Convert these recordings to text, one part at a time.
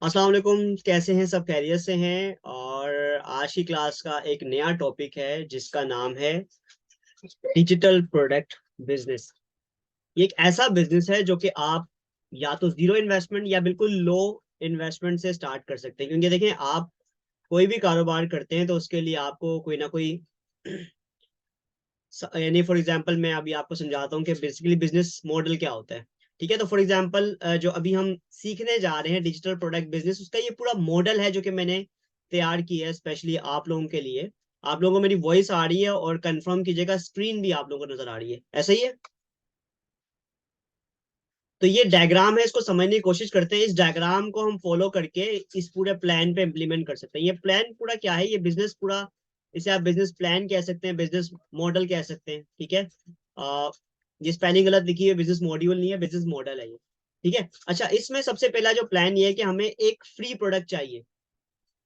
अस्सलाम वालेकुम। कैसे हैं सब? खैरियत से हैं? और आज की क्लास का एक नया टॉपिक है जिसका नाम है डिजिटल प्रोडक्ट बिजनेस। ये एक ऐसा बिजनेस है जो कि आप या तो जीरो इन्वेस्टमेंट या बिल्कुल लो इन्वेस्टमेंट से स्टार्ट कर सकते हैं। क्योंकि देखें, आप कोई भी कारोबार करते हैं तो उसके लिए आपको कोई ना कोई यानी फॉर एग्जांपल मैं अभी आपको समझाता हूँ कि बेसिकली बिजनेस मॉडल क्या होता है। ठीक है, तो फॉर एग्जांपल जो अभी हम सीखने जा रहे हैं डिजिटल प्रोडक्ट बिजनेस, उसका ये पूरा मॉडल है जो कि मैंने तैयार किया है स्पेशली आप लोगों के लिए। आप लोगों को मेरी वॉइस आ रही है और कंफर्म कीजिएगा, स्क्रीन भी आप लोगों को नजर आ रही है? ऐसा ही है। तो ये डायग्राम है, इसको समझने की कोशिश करते हैं। इस डायग्राम को हम फॉलो करके इस पूरे प्लान पे इम्प्लीमेंट कर सकते हैं। ये प्लान पूरा क्या है? ये बिजनेस पूरा, इसे आप बिजनेस प्लान कह सकते हैं, बिजनेस मॉडल कह सकते हैं। ठीक है। ये स्पेलिंग गलत लिखी है, बिजनेस मॉड्यूल नहीं है, बिजनेस मॉडल है ये। ठीक है। अच्छा, इसमें सबसे पहला जो प्लान ये है कि हमें एक फ्री प्रोडक्ट चाहिए।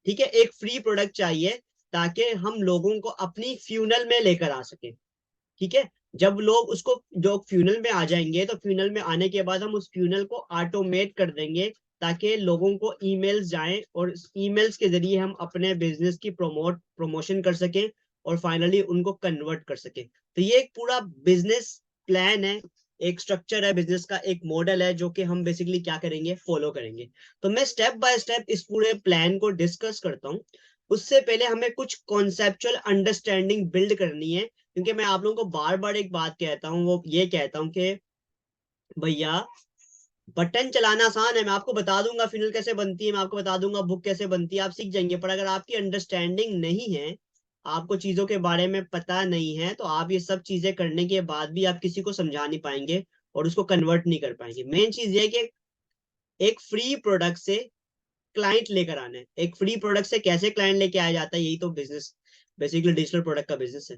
ठीक है, एक फ्री प्रोडक्ट चाहिए ताकि हम लोगों को अपनी फ्यूनल में लेकर आ सके। ठीक है। जब लोग उसको जो फ्यूनल में आ जाएंगे तो फ्यूनल में आने के बाद हम उस फ्यूनल को ऑटोमेट कर देंगे ताकि लोगों को ईमेल्स जाएं और ईमेल्स के जरिए हम अपने बिजनेस की प्रमोशन कर सकें और फाइनली उनको कन्वर्ट कर सकें। तो ये एक पूरा बिजनेस प्लान है, एक स्ट्रक्चर है बिजनेस का, एक मॉडल है जो कि हम बेसिकली क्या करेंगे, फॉलो करेंगे। तो मैं स्टेप बाय स्टेप इस पूरे प्लान को डिस्कस करता हूँ। उससे पहले हमें कुछ कॉन्सेप्चुअल अंडरस्टैंडिंग बिल्ड करनी है। क्योंकि मैं आप लोगों को बार बार एक बात कहता हूँ, वो ये कहता हूँ कि भैया, बटन चलाना आसान है, मैं आपको बता दूंगा फिनल कैसे बनती है, मैं आपको बता दूंगा बुक कैसे बनती है, आप सीख जाएंगे। पर अगर आपकी अंडरस्टैंडिंग नहीं है, आपको चीजों के बारे में पता नहीं है, तो आप ये सब चीजें करने के बाद भी आप किसी को समझा नहीं पाएंगे और उसको कन्वर्ट नहीं कर पाएंगे। मेन चीज ये है कि एक फ्री प्रोडक्ट से क्लाइंट लेकर आना है। एक फ्री प्रोडक्ट से कैसे क्लाइंट लेके आया जाता है, यही तो बिजनेस, बेसिकली डिजिटल प्रोडक्ट का बिजनेस है।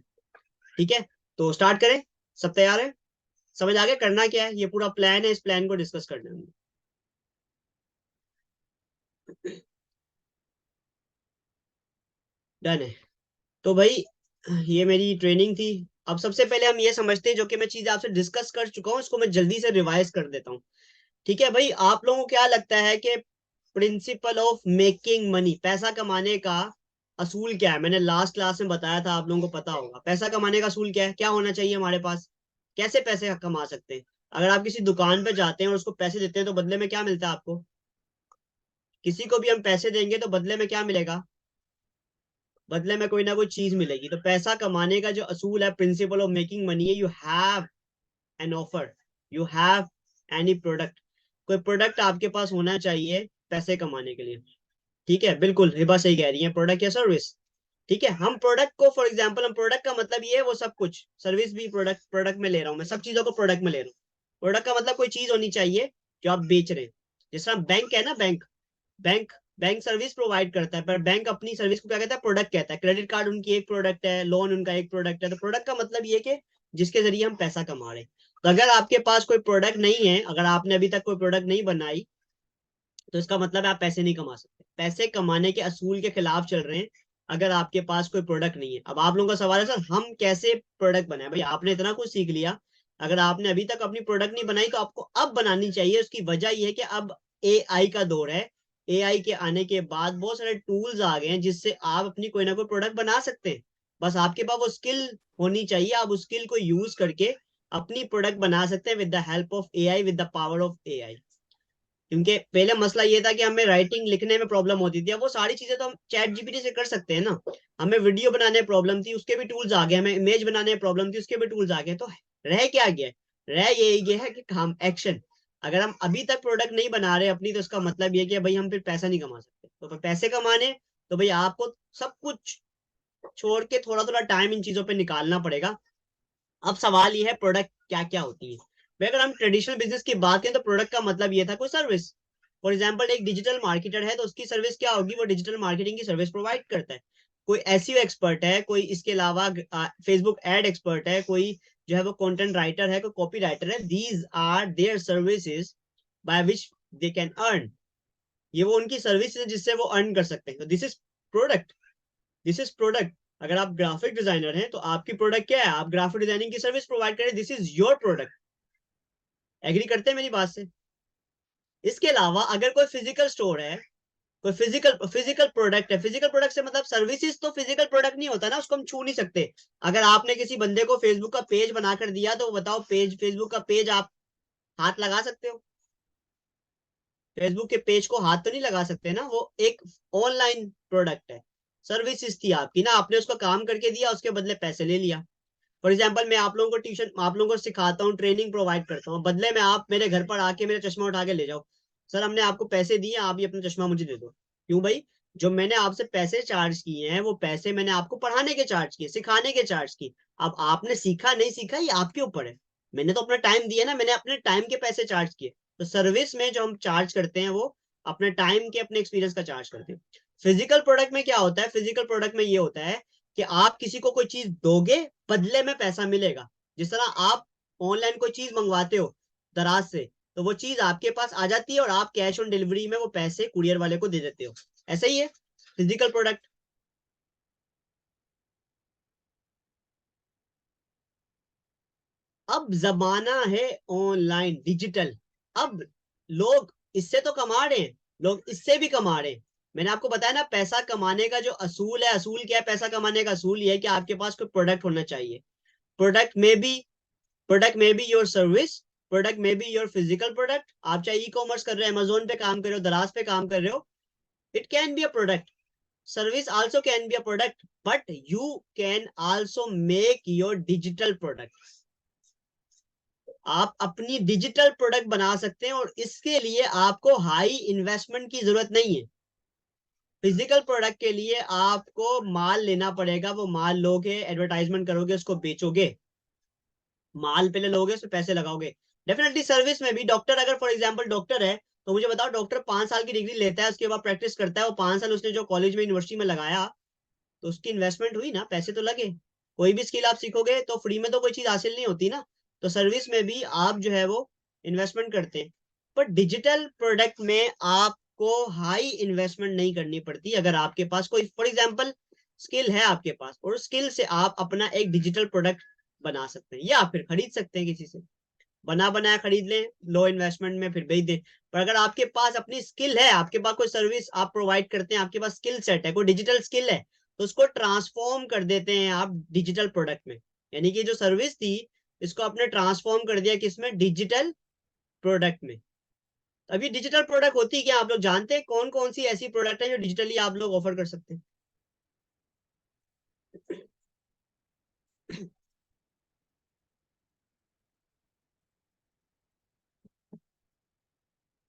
ठीक है, तो स्टार्ट करें। सब तैयार है? समझ आ गया करना क्या है? ये पूरा प्लान है, इस प्लान को डिस्कस करना है। डन है। तो भाई, ये मेरी ट्रेनिंग थी। अब सबसे पहले हम ये समझते हैं, जो कि मैं चीज आपसे डिस्कस कर चुका हूँ, इसको मैं जल्दी से रिवाइज कर देता हूँ। ठीक है भाई, आप लोगों को क्या लगता है कि प्रिंसिपल ऑफ मेकिंग मनी, पैसा कमाने का असूल क्या है? मैंने लास्ट क्लास में बताया था, आप लोगों को पता होगा। पैसा कमाने का असूल क्या है, क्या होना चाहिए हमारे पास, कैसे पैसे कमा सकते हैं? अगर आप किसी दुकान पे जाते हैं और उसको पैसे देते हैं तो बदले में क्या मिलता है आपको? किसी को भी हम पैसे देंगे तो बदले में क्या मिलेगा? बदले में कोई ना कोई चीज मिलेगी। तो पैसा कमाने का जो असूल है, प्रिंसिपल ऑफ मेकिंग मनी है, you have an offer, you have any product. कोई प्रोडक्ट आपके पास होना चाहिए पैसे कमाने के लिए। ठीक है, बिल्कुल हिबा सही कह रही है, प्रोडक्ट या सर्विस। ठीक है, हम प्रोडक्ट को, फॉर एग्जांपल, हम प्रोडक्ट का मतलब ये है वो सब कुछ, सर्विस भी प्रोडक्ट, प्रोडक्ट में ले रहा हूँ मैं, सब चीजों को प्रोडक्ट में ले रहा हूँ। प्रोडक्ट का मतलब कोई चीज होनी चाहिए जो आप बेच रहे हैं। जिस तरह बैंक है ना, bank, bank bank service provide करता है, पर बैंक अपनी सर्विस को क्या कहता है, प्रोडक्ट कहता है। क्रेडिट कार्ड उनकी एक प्रोडक्ट है, लोन उनका एक प्रोडक्ट है। तो प्रोडक्ट का मतलब ये कि जिसके जरिए हम पैसा कमा रहे हैं। तो अगर आपके पास कोई प्रोडक्ट नहीं है, अगर आपने अभी तक कोई प्रोडक्ट नहीं बनाई, तो इसका मतलब है आप पैसे नहीं कमा सकते। पैसे कमाने के असूल के खिलाफ चल रहे हैं अगर आपके पास कोई प्रोडक्ट नहीं है। अब आप लोगों का सवाल है, सर हम कैसे प्रोडक्ट बनाए? भाई, आपने इतना कुछ सीख लिया, अगर आपने अभी तक अपनी प्रोडक्ट नहीं बनाई तो आपको अब बनानी चाहिए। उसकी वजह यह है कि अब एआई का दौर है। एआई के आने के बाद बहुत सारे टूल्स आ गए हैं जिससे आप अपनी कोई ना कोई प्रोडक्ट बना सकते हैं। बस आपके पास वो स्किल होनी चाहिए, आप उस स्किल को यूज करके अपनी प्रोडक्ट बना सकते हैं with the help of AI, with the power of AI. क्योंकि पहले मसला ये था कि हमें राइटिंग लिखने में प्रॉब्लम होती थी, अब वो सारी चीजें तो हम चैट जीपीटी से कर सकते हैं ना। हमें वीडियो बनाने में प्रॉब्लम थी, उसके भी टूल्स आ गए। हमें इमेज बनाने में प्रॉब्लम थी, उसके भी टूल्स आ गए। तो रह क्या गया? रह ये है कि काम, एक्शन। अगर हम अभी तक प्रोडक्ट नहीं बना रहे अपनी, तो इसका मतलब ये कि भाई हम फिर पैसा नहीं कमा सकते। तो फिर पैसे कमाने, तो भाई आपको सब कुछ छोड़ के थोड़ा थोड़ा टाइम इन चीजों पर निकालना पड़ेगा। अब सवाल ये है, प्रोडक्ट क्या क्या होती है? भाई, अगर हम ट्रेडिशनल बिजनेस की बात करें तो प्रोडक्ट का मतलब ये था कोई सर्विस। फॉर एग्जाम्पल, एक डिजिटल मार्केटर है तो उसकी सर्विस क्या होगी? वो डिजिटल मार्केटिंग की सर्विस प्रोवाइड करता है। कोई एसईओ एक्सपर्ट है, कोई इसके अलावा फेसबुक एड एक्सपर्ट है, कोई जो है वो कंटेंट राइटर है, कोई कॉपी राइटर है। These are their services by which they can earn. ये वो उनकी सर्विस है जिससे वो अर्न कर सकते हैं। तो this is product, this is product. अगर आप ग्राफिक डिजाइनर हैं तो आपकी प्रोडक्ट क्या है? आप ग्राफिक डिजाइनिंग की सर्विस प्रोवाइड करें, this is your product. Agree करते हैं मेरी बात से? इसके अलावा अगर कोई फिजिकल स्टोर है, कोई फिजिकल प्रोडक्ट है, फिजिकल प्रोडक्ट से मतलब सर्विसेज तो फिजिकल प्रोडक्ट नहीं होता ना, उसको हम छू नहीं सकते। अगर आपने किसी बंदे को फेसबुक का पेज बनाकर दिया तो बताओ, पेज फेसबुक का पेज आप हाथ लगा सकते हो? फेसबुक के पेज को हाथ तो नहीं लगा सकते ना, वो एक ऑनलाइन प्रोडक्ट है। सर्विसेज थी आपकी ना, आपने उसको काम करके दिया, उसके बदले पैसे ले लिया। फॉर एग्जाम्पल मैं आप लोगों को ट्यूशन, आप लोगों को सिखाता हूँ, ट्रेनिंग प्रोवाइड करता हूँ, बदले में आप मेरे घर पर आके मेरा चश्मा उठा के ले जाओ। सर हमने आपको पैसे दिए, आप ये अपना चश्मा मुझे दे दो। क्यों भाई? जो मैंने आपसे पैसे चार्ज किए हैं वो पैसे मैंने आपको पढ़ाने के चार्ज किए, सिखाने के चार्ज किए। अब आपने सीखा नहीं सीखा ये आपके ऊपर है। मैंने तो अपना टाइम दिया ना, मैंने अपने टाइम के पैसे चार्ज किए। तो सर्विस में जो हम चार्ज करते हैं वो अपने टाइम के, अपने एक्सपीरियंस का चार्ज करते हैं। फिजिकल प्रोडक्ट में क्या होता है? फिजिकल प्रोडक्ट में ये होता है कि आप किसी को कोई चीज दोगे, बदले में पैसा मिलेगा। जिस तरह आप ऑनलाइन कोई चीज मंगवाते हो दराज से, तो वो चीज आपके पास आ जाती है और आप कैश ऑन डिलीवरी में वो पैसे कुरियर वाले को दे देते हो। ऐसा ही है फिजिकल प्रोडक्ट। अब जमाना है ऑनलाइन डिजिटल। अब लोग इससे तो कमा रहे हैं, लोग इससे भी कमा रहे हैं। मैंने आपको बताया ना, पैसा कमाने का जो असूल है, असूल क्या है पैसा कमाने का? असूल ये है कि आपके पास कोई प्रोडक्ट होना चाहिए। प्रोडक्ट में भी, प्रोडक्ट में बी योर सर्विस, प्रोडक्ट में बी योर फिजिकल प्रोडक्ट। आप चाहे ई कॉमर्स कर रहे हो, अमेजोन पे काम कर रहे हो, दराज पे काम कर रहे हो, it can be a product. Service also can be a product, but you can also make your digital product. आप अपनी डिजिटल प्रोडक्ट बना सकते हैं और इसके लिए आपको हाई इन्वेस्टमेंट की जरूरत नहीं है। फिजिकल प्रोडक्ट के लिए आपको माल लेना पड़ेगा, वो माल लोगे, एडवर्टाइजमेंट करोगे, उसको बेचोगे। माल पहले लोगे, उसमें पैसे लगाओगे। डेफिनेटली सर्विस में भी, डॉक्टर अगर फॉर एग्जांपल डॉक्टर है, तो मुझे बताओ, डॉक्टर 5 साल की डिग्री लेता है, उसके बाद प्रैक्टिस करता है, वो 5 साल उसने जो कॉलेज में यूनिवर्सिटी में लगाया, तो उसकी इन्वेस्टमेंट हुई ना, पैसे तो लगे। कोई भी स्किल आप सीखोगे तो फ्री में तो कोई चीज हासिल नहीं होती ना। तो सर्विस में भी आप जो है वो इन्वेस्टमेंट करते हैं। पर डिजिटल प्रोडक्ट में आपको हाई इन्वेस्टमेंट नहीं करनी पड़ती। अगर आपके पास कोई फॉर एग्जाम्पल स्किल है आपके पास, और उस स्किल से आप अपना एक डिजिटल प्रोडक्ट बना सकते हैं, या फिर खरीद सकते हैं किसी से, बना बनाया खरीद लें लो इन्वेस्टमेंट में, फिर बेच दें। पर अगर आपके पास अपनी स्किल है, आपके पास कोई सर्विस आप प्रोवाइड करते हैं, आपके पास स्किल सेट है, कोई डिजिटल स्किल है, तो उसको ट्रांसफॉर्म कर देते हैं आप डिजिटल प्रोडक्ट में। यानी कि जो सर्विस थी, इसको आपने ट्रांसफॉर्म कर दिया किसमें? डिजिटल प्रोडक्ट में। अभी डिजिटल प्रोडक्ट होती क्या, आप लोग जानते हैं कौन कौन सी ऐसी प्रोडक्ट है जो डिजिटली आप लोग ऑफर कर सकते हैं?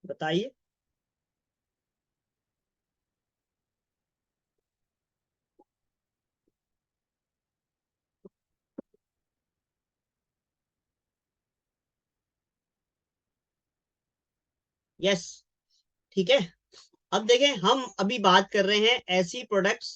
बताइए। यस, ठीक है। अब देखें, हम अभी बात कर रहे हैं ऐसी प्रोडक्ट्स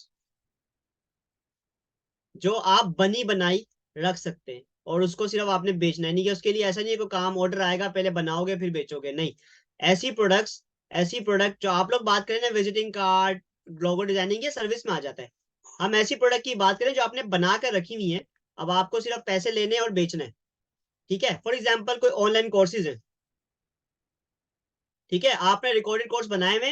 जो आप बनी बनाई रख सकते हैं, और उसको सिर्फ आपने बेचना है। नहीं कि उसके लिए ऐसा नहीं है कोई काम ऑर्डर आएगा पहले बनाओगे फिर बेचोगे, नहीं। ऐसी प्रोडक्ट्स, ऐसी प्रोडक्ट जो आप लोग बात करें ना, विजिटिंग कार्ड, लोगो डिजाइनिंग, ये सर्विस में आ जाता है। हम ऐसी प्रोडक्ट की बात करें जो आपने बना कर रखी हुई है, अब आपको सिर्फ पैसे लेने हैं और बेचना है। ठीक है, फॉर एग्जाम्पल कोई ऑनलाइन कोर्सेज है, ठीक है, आपने रिकॉर्डेड कोर्स बनाए हुए,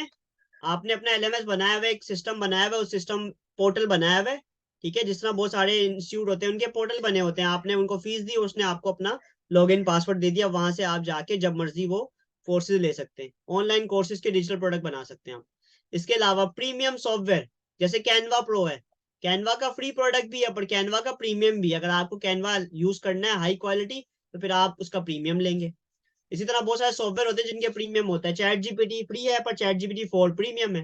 आपने अपना एलएमएस बनाया हुआ है, एक सिस्टम बनाया हुआ है, उस सिस्टम पोर्टल बनाया हुआ है। ठीक है, जिस तरह बहुत सारे इंस्टीट्यूट होते हैं उनके पोर्टल बने होते हैं, आपने उनको फीस दी, उसने आपको अपना लॉगिन पासवर्ड दे दिया, वहां से आप जाके जब मर्जी वो कोर्सेज ले सकते हैं। ऑनलाइन कोर्सेज के डिजिटल प्रोडक्ट बना सकते हैं आप। इसके अलावा प्रीमियम सॉफ्टवेयर, जैसे कैनवा प्रो है, कैनवा का फ्री प्रोडक्ट भी है, पर कैनवा का प्रीमियम भी है। अगर आपको कैनवा यूज करना है हाई क्वालिटी, तो फिर आप उसका प्रीमियम लेंगे। इसी तरह बहुत सारे सॉफ्टवेयर होते हैं जिनके प्रीमियम होता है। चैट जीपीटी फ्री है, पर चैट जीपीटी 4 प्रीमियम है।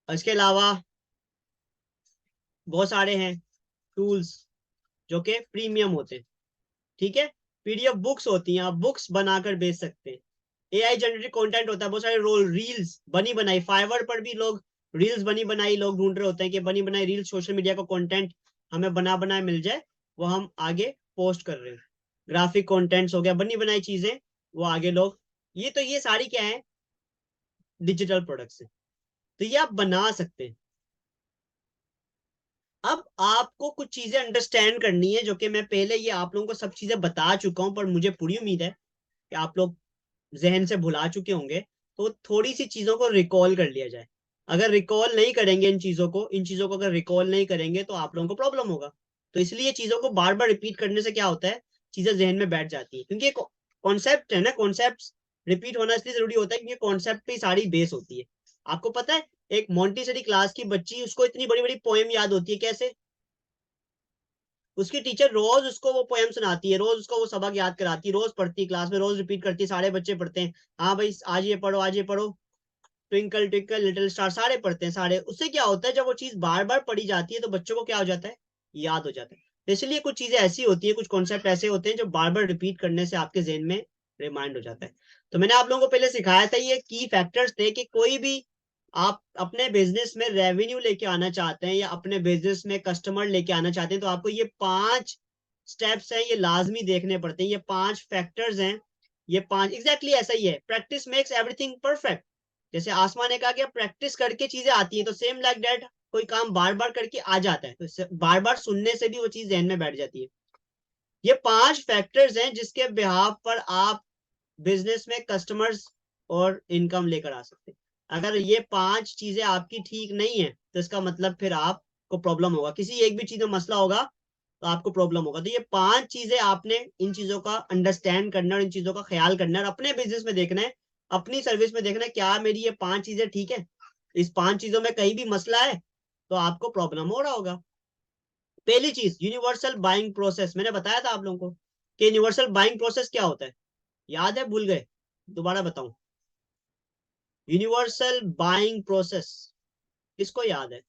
और इसके अलावा बहुत सारे हैं टूल्स जो कि प्रीमियम होते हैं। ठीक है, पीडीएफ बुक्स होती हैं, आप बुक्स बनाकर बेच सकते हैं। एआई जनरेटेड कंटेंट होता है, बहुत सारे रोल रील्स बनी बनाई, फाइवर पर भी लोग रील्स बनी बनाई लोग ढूंढ रहे होते हैं कि बनी बनाई रील्स, सोशल मीडिया का कंटेंट हमें बना बनाए मिल जाए, वो हम आगे पोस्ट कर रहे हैं। ग्राफिक कंटेंट्स हो गया, बनी बनाई चीजें, वो आगे लोग, ये सारी क्या है? डिजिटल प्रोडक्ट्स है। तो ये आप बना सकते हैं। अब आपको कुछ चीजें अंडरस्टैंड करनी है, जो कि मैं पहले ये आप लोगों को सब चीजें बता चुका हूं, पर मुझे पूरी उम्मीद है कि आप लोग जहन से भुला चुके होंगे। तो थोड़ी सी चीजों को रिकॉल कर लिया जाए। अगर रिकॉल नहीं करेंगे इन चीजों को अगर रिकॉल नहीं करेंगे तो आप लोगों को प्रॉब्लम होगा। तो इसलिए चीजों को बार बार रिपीट करने से क्या होता है, चीजें जहन में बैठ जाती है, क्योंकि कॉन्सेप्ट है ना, कॉन्सेप्ट रिपीट होना इसलिए जरूरी होता है क्योंकि कॉन्सेप्ट पे सारी बेस होती है। आपको पता है, एक मॉन्टेसरी क्लास की बच्ची, उसको इतनी बड़ी बड़ी पोएम याद होती है कैसे? उसकी टीचर रोज उसको वो पोएम सुनाती है, रोज उसको वो सबक याद कराती है, रोज पढ़ती है, क्लास में रोज रिपीट करती है, सारे बच्चे पढ़ते हैं। हाँ भाई आज ये पढ़ो, आज ये पढ़ो, ट्विंकल ट्विंकल लिटिल स्टार, सारे पढ़ते हैं सारे। उससे क्या होता है, जब वो चीज बार बार पढ़ी जाती है तो बच्चों को क्या हो जाता है, याद हो जाता है। तो इसलिए कुछ चीजें ऐसी होती है, कुछ कॉन्सेप्ट ऐसे होते हैं जो बार बार रिपीट करने से आपके जेहन में रिमाइंड हो जाता है। तो मैंने आप लोगों को पहले सिखाया था, ये की फैक्टर्स थे कि कोई भी आप अपने बिजनेस में रेवेन्यू लेके आना चाहते हैं या अपने बिजनेस में कस्टमर लेके आना चाहते हैं, तो आपको ये 5 स्टेप्स हैं, ये लाजमी देखने पड़ते हैं, ये 5 फैक्टर्स हैं। ये 5 एग्जैक्टली ऐसा ही है, प्रैक्टिस मेक्स एवरीथिंग परफेक्ट। जैसे आसमान ने कहा कि प्रैक्टिस करके चीजें आती हैं, तो सेम लाइक दैट कोई काम बार बार करके आ जाता है, तो बार बार सुनने से भी वो चीज जहन में बैठ जाती है। ये 5 फैक्टर्स हैं जिसके बिहाफ पर आप बिजनेस में कस्टमर्स और इनकम लेकर आ सकते हैं। अगर ये 5 चीजें आपकी ठीक नहीं है तो इसका मतलब फिर आपको प्रॉब्लम होगा, किसी एक भी चीज में मसला होगा तो आपको प्रॉब्लम होगा। तो ये 5 चीजें आपने इन चीजों का अंडरस्टैंड करना और इन चीजों का ख्याल करना है, और अपने बिजनेस में देखना है, अपनी सर्विस में देखना है, क्या मेरी ये 5 चीजें ठीक है? इस 5 चीजों में कहीं भी मसला है तो आपको प्रॉब्लम हो रहा होगा। पहली चीज, यूनिवर्सल बाइंग प्रोसेस, मैंने बताया था आप लोगों को कि यूनिवर्सल बाइंग प्रोसेस क्या होता है, याद है, भूल गए? दोबारा बताऊं, यूनिवर्सल बाइंग प्रोसेस किसको याद है?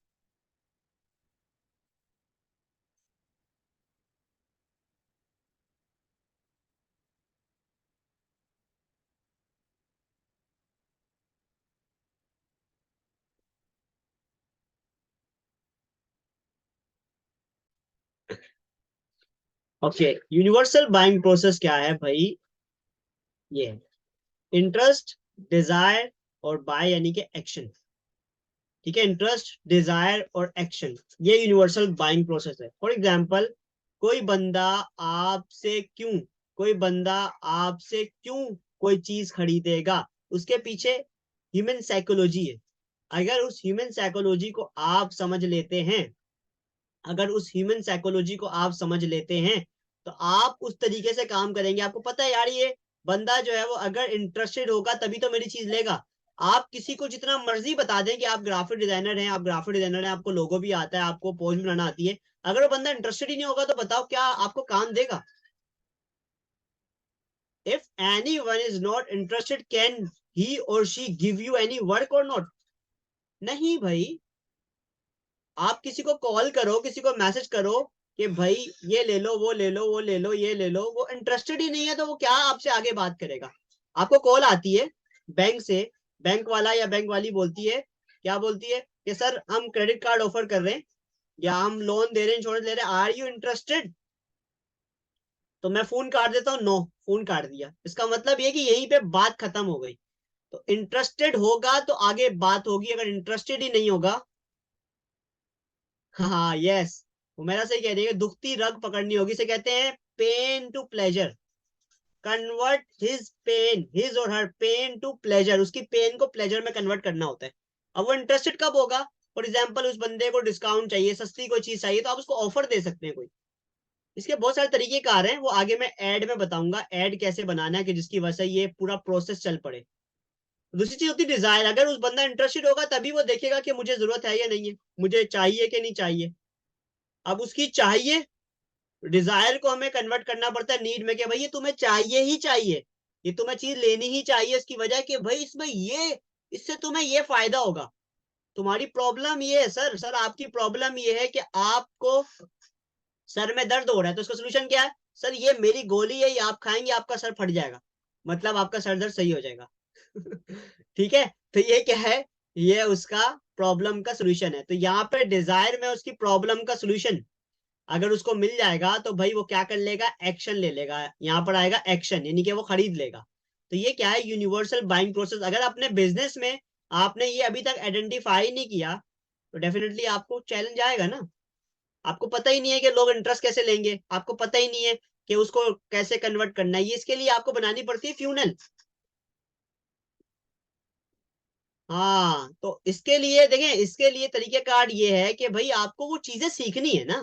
ओके, यूनिवर्सल बाइंग प्रोसेस क्या है भाई? ये इंटरेस्ट, डिजायर और बाय यानी कि एक्शन। ठीक है, इंटरेस्ट, डिजायर और एक्शन, ये यूनिवर्सल बाइंग प्रोसेस है। फॉर एग्जाम्पल, कोई बंदा आपसे क्यों कोई बंदा आपसे क्यों कोई चीज खरीदेगा, उसके पीछे ह्यूमन साइकोलॉजी है। अगर उस ह्यूमन साइकोलॉजी को आप समझ लेते हैं अगर उस ह्यूमन साइकोलॉजी को आप समझ लेते हैं तो आप उस तरीके से काम करेंगे। आपको पता है यार, ये बंदा जो है वो अगर इंटरेस्टेड होगा तभी तो मेरी चीज लेगा। आप किसी को जितना मर्जी बता दें कि आप ग्राफिक डिजाइनर हैं, आपको लोगो भी आता है, आपको पोस्ट बनाना आती है, अगर वो बंदा इंटरेस्टेड ही नहीं होगा तो बताओ क्या आपको काम देगा? If any one is not interested, can he or she give you any work or not? नहीं भाई। आप किसी को कॉल करो, किसी को मैसेज करो कि भाई ये ले लो, वो ले लो, वो ले लो, ये ले लो, वो इंटरेस्टेड ही नहीं है तो वो क्या आपसे आगे बात करेगा? आपको कॉल आती है बैंक से, बैंक वाला या बैंक वाली बोलती है, क्या बोलती है कि सर हम क्रेडिट कार्ड ऑफर कर रहे हैं या हम लोन दे रहे हैं, इंश्योरेंस ले रहे हैं, आर यू इंटरेस्टेड? तो मैं फोन काट देता हूँ, नो, फोन काट दिया, इसका मतलब ये कि यहीं पे बात खत्म हो गई। तो इंटरेस्टेड होगा तो आगे बात होगी, अगर इंटरेस्टेड ही नहीं होगा, हाँ यस, वो मेरा सही कह रही है, दुखती रग पकड़नी होगी, इसे कहते हैं pain to pleasure. Convert his और हर पेन टू प्लेजर, उसकी पेन को प्लेजर में कन्वर्ट करना होता है। अब वो इंटरेस्टेड कब होगा? फॉर एग्जाम्पल, उस बंदे को डिस्काउंट चाहिए, सस्ती कोई चीज चाहिए, तो आप उसको ऑफर दे सकते हैं कोई। इसके बहुत सारे तरीके कार हैं, वो आगे मैं एड में बताऊंगा, एड कैसे बनाना है कि जिसकी वजह से ये पूरा प्रोसेस चल पड़े। दूसरी चीज होती है डिजायर, अगर उस बंदा इंटरेस्टेड होगा तभी वो देखेगा कि मुझे जरूरत है या नहीं है, मुझे चाहिए कि नहीं चाहिए। अब उसकी चाहिए, डिजायर को हमें कन्वर्ट करना पड़ता है नीड में, कि भाई ये तुम्हें चाहिए ही चाहिए, ये तुम्हें चीज लेनी ही चाहिए, इसकी वजह कि भाई इसमें ये, इससे तुम्हें ये फायदा होगा। तुम्हारी प्रॉब्लम ये है सर, आपकी प्रॉब्लम ये है कि आपको सर में दर्द हो रहा है, तो उसका सोल्यूशन क्या है? सर ये मेरी गोली है, ये आप खाएंगे आपका सर फट जाएगा, मतलब आपका सर दर्द सही हो जाएगा। ठीक है, तो ये क्या है, ये उसका प्रॉब्लम का सोल्यूशन है। तो यहाँ पे डिजायर में उसकी प्रॉब्लम का सोल्यूशन अगर उसको मिल जाएगा तो भाई वो क्या कर लेगा, एक्शन ले लेगा, यहाँ पर आएगा एक्शन, यानी कि वो खरीद लेगा। तो ये क्या है, यूनिवर्सल बाइंग प्रोसेस। अगर अपने बिजनेस में आपने ये अभी तक आइडेंटिफाई नहीं किया तो डेफिनेटली आपको चैलेंज आएगा ना। आपको पता ही नहीं है कि लोग इंटरेस्ट कैसे लेंगे, आपको पता ही नहीं है कि उसको कैसे कन्वर्ट करना है, ये इसके लिए आपको बनानी पड़ती है फ्यूनल। हाँ, तो इसके लिए देखें, इसके लिए तरीकेकार ये है कि भाई आपको वो चीजें सीखनी है ना।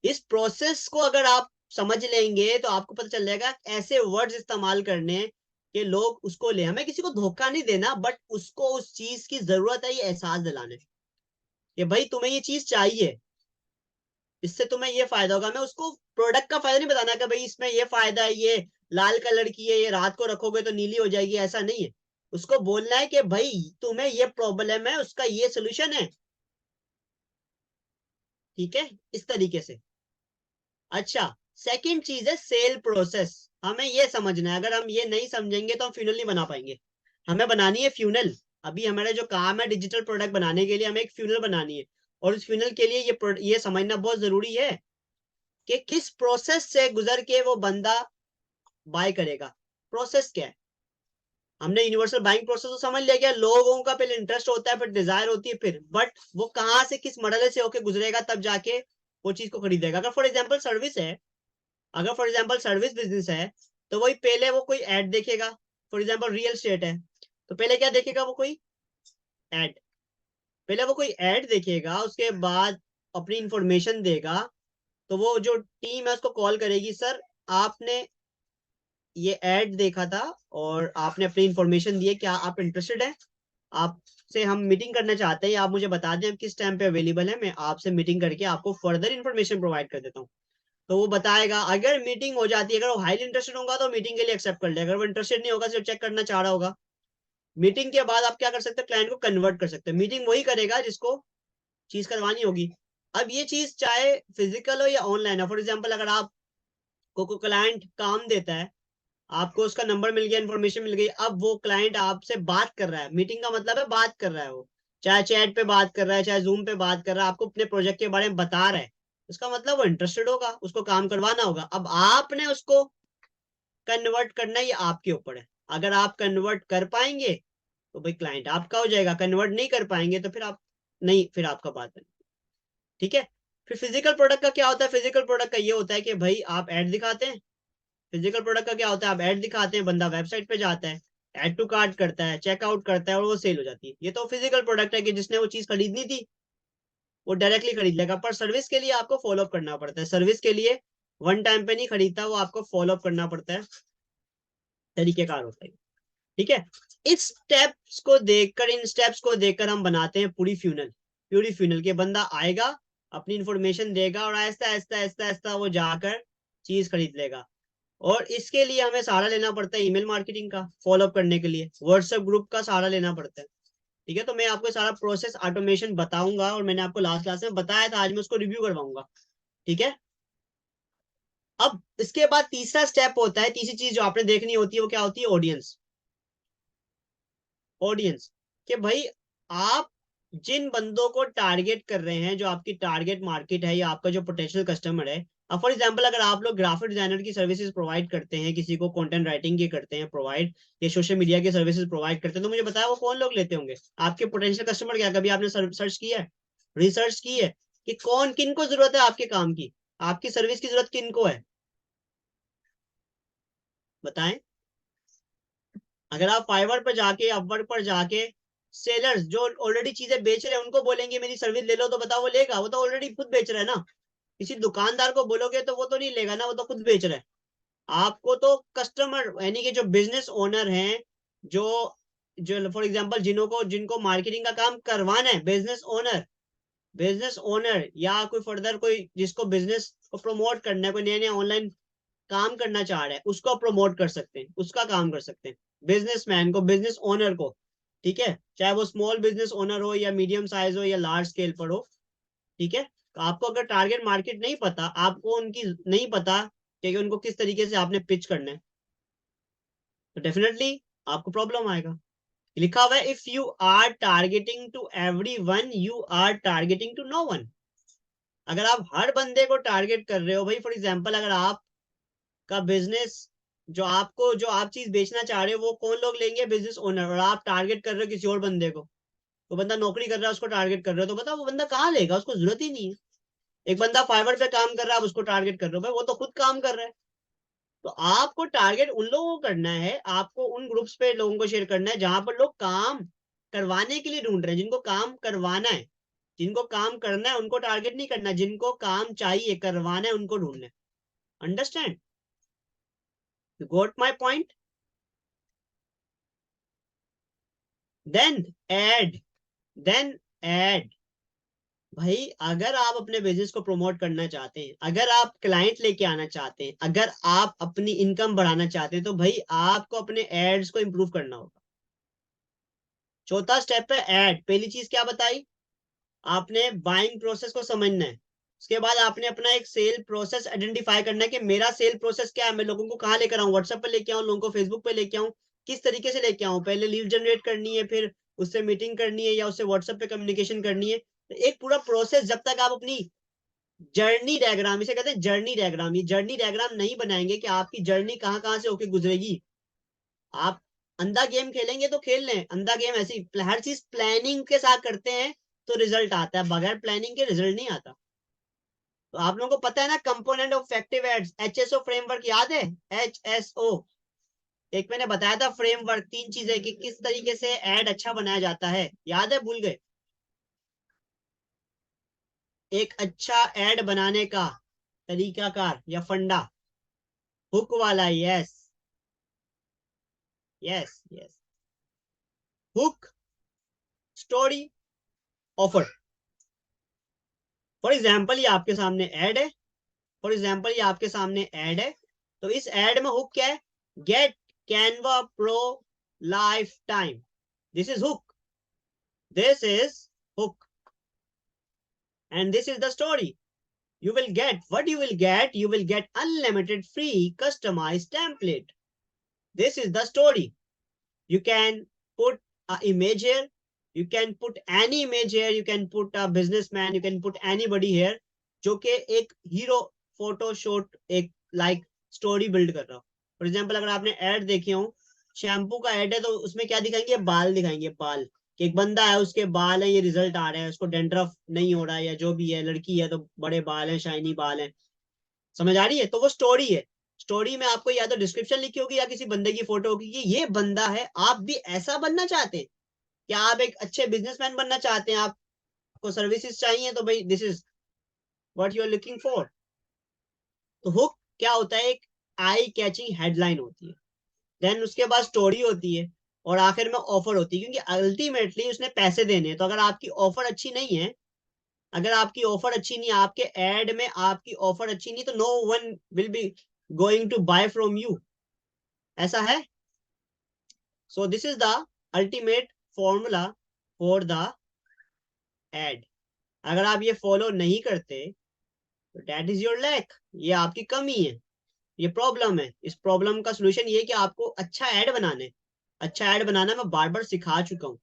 इस प्रोसेस को अगर आप समझ लेंगे तो आपको पता चल जाएगा ऐसे वर्ड्स इस्तेमाल करने कि लोग उसको ले। हमें किसी को धोखा नहीं देना, बट उसको उस चीज की जरूरत है ये एहसास दिलाने कि भाई तुम्हें ये चीज चाहिए, इससे तुम्हें ये फायदा होगा। मैं उसको प्रोडक्ट का फायदा नहीं बताना कि भाई इसमें ये फायदा है, ये लाल कलर की है, ये रात को रखोगे तो नीली हो जाएगी, ऐसा नहीं है। उसको बोलना है कि भाई तुम्हें ये प्रॉब्लम है, उसका ये सोल्यूशन है। ठीक है, इस तरीके से। अच्छा, सेकंड चीज है सेल प्रोसेस। हमें ये समझना है, अगर हम ये नहीं समझेंगे तो हम फ्यूनल नहीं बना पाएंगे। हमें बनानी है फ्यूनल। अभी हमारा जो काम है डिजिटल प्रोडक्ट बनाने के लिए, हमें एक फ्यूनल बनानी है। और उस फ्यूनल के लिए ये समझना बहुत जरूरी है कि किस प्रोसेस से गुजर के वो बंदा बाय करेगा। प्रोसेस क्या है? हमने यूनिवर्सल बाइंग प्रोसेस तो समझ लिया, क्या लोगों का पहले इंटरेस्ट होता है, फिर डिजायर होती है, फिर बट वो कहाँ से किस मरहले से होके गुजरेगा तब जाके वो चीज को खरीदेगा। अगर फॉर एग्जाम्पल सर्विस है, अगर फॉर एग्जाम्पल सर्विस बिजनेस है, तो वही पहले वो कोई एड देखेगा। फॉर एग्जाम्पल रियल स्टेट है, तो पहले क्या देखेगा वो? कोई एड। पहले वो कोई एड देखेगा, उसके बाद अपनी इंफॉर्मेशन देगा। तो वो जो टीम है उसको कॉल करेगी, सर आपने ये एड देखा था और आपने अपनी इंफॉर्मेशन दी है, क्या आप इंटरेस्टेड है? आपसे हम मीटिंग करना चाहते हैं, आप मुझे बता दें हम किस टाइम पे अवेलेबल है, मैं आपसे मीटिंग करके आपको फर्दर इन्फॉर्मेशन प्रोवाइड कर देता हूँ। तो वो बताएगा, अगर मीटिंग हो जाती है, अगर वो हाईली इंटरेस्टेड होगा तो मीटिंग के लिए एक्सेप्ट कर ले। अगर वो इंटरेस्टेड नहीं होगा, सिर्फ चेक करना चाह रहा होगा, मीटिंग के बाद आप क्या कर सकते हैं? क्लाइंट को कन्वर्ट कर सकते हैं। मीटिंग वही करेगा जिसको चीज करवानी होगी। अब ये चीज चाहे फिजिकल हो या ऑनलाइन हो, फॉर एग्जाम्पल अगर आपको कोई क्लाइंट काम देता है, आपको उसका नंबर मिल गया, इन्फॉर्मेशन मिल गई, अब वो क्लाइंट आपसे बात कर रहा है, मीटिंग का मतलब है बात कर रहा है वो, चाहे चैट पे बात कर रहा है, चाहे जूम पे बात कर रहा है, आपको अपने प्रोजेक्ट के बारे में बता रहा है, उसका मतलब वो इंटरेस्टेड होगा, उसको काम करवाना होगा। अब आपने उसको कन्वर्ट करना ये आपके ऊपर है। अगर आप कन्वर्ट कर पाएंगे तो भाई क्लाइंट आपका हो जाएगा, कन्वर्ट नहीं कर पाएंगे तो फिर आप नहीं, फिर आपका बात है। ठीक है। फिर फिजिकल प्रोडक्ट का क्या होता है? फिजिकल प्रोडक्ट का ये होता है कि भाई आप एड दिखाते हैं। फिजिकल प्रोडक्ट का क्या होता है? आप ऐड दिखाते हैं, बंदा वेबसाइट पे जाता है, ऐड टू कार्ट करता है, चेकआउट करता है और वो सेल हो जाती है। ये तो फिजिकल प्रोडक्ट है कि जिसने वो चीज खरीदनी थी वो डायरेक्टली खरीद लेगा। पर सर्विस के लिए आपको फॉलोअप करना पड़ता है। सर्विस के लिए वन टाइम पे नहीं खरीदता, वो आपको फॉलोअप करना पड़ता है, तरीकेकार होता है। ठीक है। इस स्टेप्स को देखकर, इन स्टेप्स को देखकर हम बनाते हैं पूरी फ्यूनल। पूरी फ्यूनल के बंदा आएगा, अपनी इंफॉर्मेशन देगा और आहिस्ता आहिस्ता आहिस्ता आहिस्ता वो जाकर चीज खरीद लेगा। और इसके लिए हमें सहारा लेना पड़ता है ईमेल मार्केटिंग का, फॉलोअप करने के लिए व्हाट्सएप ग्रुप का सहारा लेना पड़ता है। ठीक है, तो मैं आपको सारा प्रोसेस ऑटोमेशन बताऊंगा, और मैंने आपको लास्ट क्लास में बताया था, आज मैं उसको रिव्यू करवाऊंगा। ठीक है। अब इसके बाद तीसरा स्टेप होता है, तीसरी चीज जो आपने देखनी होती है वो क्या होती है? ऑडियंस। ऑडियंस कि भाई आप जिन बंदों को टारगेट कर रहे हैं, जो आपकी टारगेट मार्केट है या आपका जो पोटेंशियल कस्टमर है। अब फॉर एग्जांपल अगर आप लोग ग्राफिक डिजाइनर की सर्विसेज प्रोवाइड करते हैं, किसी को कंटेंट राइटिंग की करते हैं प्रोवाइड, या सोशल मीडिया की सर्विसेज प्रोवाइड करते हैं, तो मुझे बताया वो कौन लोग लेते होंगे? आपके पोटेंशियल कस्टमर। क्या कभी आपने सर्च किया है, रिसर्च की है कि कौन, किन को जरूरत है आपके काम की, आपकी सर्विस की जरूरत किन को है? बताएं। अगर आप फाइवर पर जाके, अपवर्क पर जाके सेलर्स जो ऑलरेडी चीजें बेच रहे हैं उनको बोलेंगे मेरी सर्विस ले लो, तो बताओ वो लेगा? वो तो ऑलरेडी खुद बेच रहा है ना। किसी दुकानदार को बोलोगे तो वो तो नहीं लेगा ना, वो तो खुद बेच रहा है। आपको तो कस्टमर यानी कि जो बिजनेस ओनर हैं, जो जो फॉर एग्जांपल जिनको मार्केटिंग का काम करवाना है, बिजनेस ओनर या कोई फर्दर कोई जिसको बिजनेस को प्रमोट करना है, कोई नया नया ऑनलाइन काम करना चाह रहा है, उसको प्रमोट कर सकते हैं, उसका काम कर सकते हैं। बिजनेसमैन को, बिजनेस ओनर को। ठीक है, चाहे वो स्मॉल बिजनेस ओनर हो या मीडियम साइज हो या लार्ज स्केल पर हो। ठीक है। तो आपको अगर टारगेट मार्केट नहीं पता, आपको उनकी नहीं पता कि उनको किस तरीके से आपने पिच करना है, तो डेफिनेटली आपको प्रॉब्लम आएगा। लिखा हुआ है, if you are targeting to every one you are targeting to no one. अगर आप हर बंदे को टारगेट कर रहे हो भाई, फॉर एग्जाम्पल अगर आप का बिजनेस, जो आप चीज बेचना चाह रहे हो वो कौन लोग लेंगे? Business owner. और आप टारगेट कर रहे हो किसी और बंदे को, तो बंदा नौकरी कर रहा है उसको टारगेट कर रहे हो, तो बताओ वो बंदा कहाँ लेगा? उसको जरूरत ही नहीं है। एक बंदा फाइवर पे काम कर रहा है, आप उसको टारगेट कर रहे हो, भाई वो तो खुद काम कर रहा है। तो आपको टारगेट उन लोगों को करना है, आपको उन ग्रुप्स पे लोगों को शेयर करना है जहां पर लोग काम करवाने के लिए ढूंढ रहे हैं, जिनको काम करवाना है, जिनको काम करना है उनको टारगेट नहीं करना, जिनको काम चाहिए करवाना है उनको ढूंढना है। Understand? You got my point? Then ad, then ad. भाई अगर आप अपने बिजनेस को प्रमोट करना चाहते हैं, अगर आप क्लाइंट लेके आना चाहते हैं, अगर आप अपनी इनकम बढ़ाना चाहते हैं, तो भाई आपको अपने एड्स को इंप्रूव करना होगा। चौथा स्टेप है ऐड। पहली चीज क्या बताई आपने? बाइंग प्रोसेस को समझना है। उसके बाद आपने अपना एक सेल प्रोसेस आइडेंटिफाई करना है कि मेरा सेल प्रोसेस क्या है, मैं लोगों को कहाँ लेकर आऊँ, व्हाट्सएप पे लेके आऊँ, लोगों को फेसबुक पे लेके आऊँ, किस तरीके से लेके आऊँ, पहले लीड जनरेट करनी है, फिर उससे मीटिंग करनी है या उससे व्हाट्सएप पे कम्युनिकेशन करनी है। तो एक पूरा प्रोसेस जब तक आप अपनी जर्नी डायग्राम, इसे कहते हैं जर्नी डायग्राम, ये जर्नी डायग्राम नहीं बनाएंगे कि आपकी जर्नी कहाँ कहाँ से होके गुजरेगी। आप अंधा गेम खेलेंगे तो खेल लें, अंधा गेम ऐसी, हर चीज प्लानिंग के साथ करते हैं तो रिजल्ट आता है, बगैर प्लानिंग के रिजल्ट नहीं आता। तो आप लोगों को पता है ना component of effective ads, HSO framework याद है? एचएसओ एक मैंने बताया था फ्रेमवर्क, 3 चीजें कि किस तरीके से एड अच्छा बनाया जाता है, याद है? भूल गए? एक अच्छा एड बनाने का तरीकाकार या फंडा, हुक वाला, yes yes yes. Hook, story, offer. For example ये आपके सामने एड है, फॉर एग्जाम्पल ये आपके सामने एड है, तो इस एड में हुक क्या है? Get Canva pro lifetime, this is hook, this is hook, and this is the story. You will get what you will get. You will get unlimited free customized template. This is the story. You can put a image here. You can put any image here. You can put a businessman. You can put anybody here. जो कि एक hero photo shoot, एक like story build कर रहा हो। For example अगर आपने add देखे हो, शैम्पू का एड है, तो उसमें क्या दिखाएंगे? बाल दिखाएंगे, बाल कि एक बंदा है उसके बाल है, ये रिजल्ट आ रहा है, उसको डेंड्रफ नहीं हो रहा है, या जो भी है, लड़की है तो बड़े बाल हैं, शाइनी बाल हैं। समझ आ रही है? तो वो स्टोरी है। स्टोरी में आपको या तो डिस्क्रिप्शन लिखी होगी या किसी बंदे की फोटो होगी कि ये बंदा है। आप भी ऐसा बनना चाहते हैं? क्या आप एक अच्छे बिजनेसमैन बनना चाहते हैं? आपको सर्विसेज चाहिए, तो भाई this is what you are looking for. तो हुक क्या होता है? एक आई कैचिंग हेडलाइन होती है, देन उसके बाद स्टोरी होती है, और आखिर में ऑफर होती है, क्योंकि अल्टीमेटली उसने पैसे देने हैं। तो अगर आपकी ऑफर अच्छी नहीं है, अगर आपकी ऑफर अच्छी नहीं है, आपके एड में आपकी ऑफर अच्छी नहीं, तो no one will be going to buy from you. ऐसा है? So this is the ultimate formula for the ad. अगर आप ये फॉलो नहीं करते तो दैट इज योर लैक, ये आपकी कमी है, ये प्रॉब्लम है। इस प्रॉब्लम का सोल्यूशन ये कि आपको अच्छा ऐड बनाना है। अच्छा ऐड बनाना मैं बार बार सिखा चुका हूँ,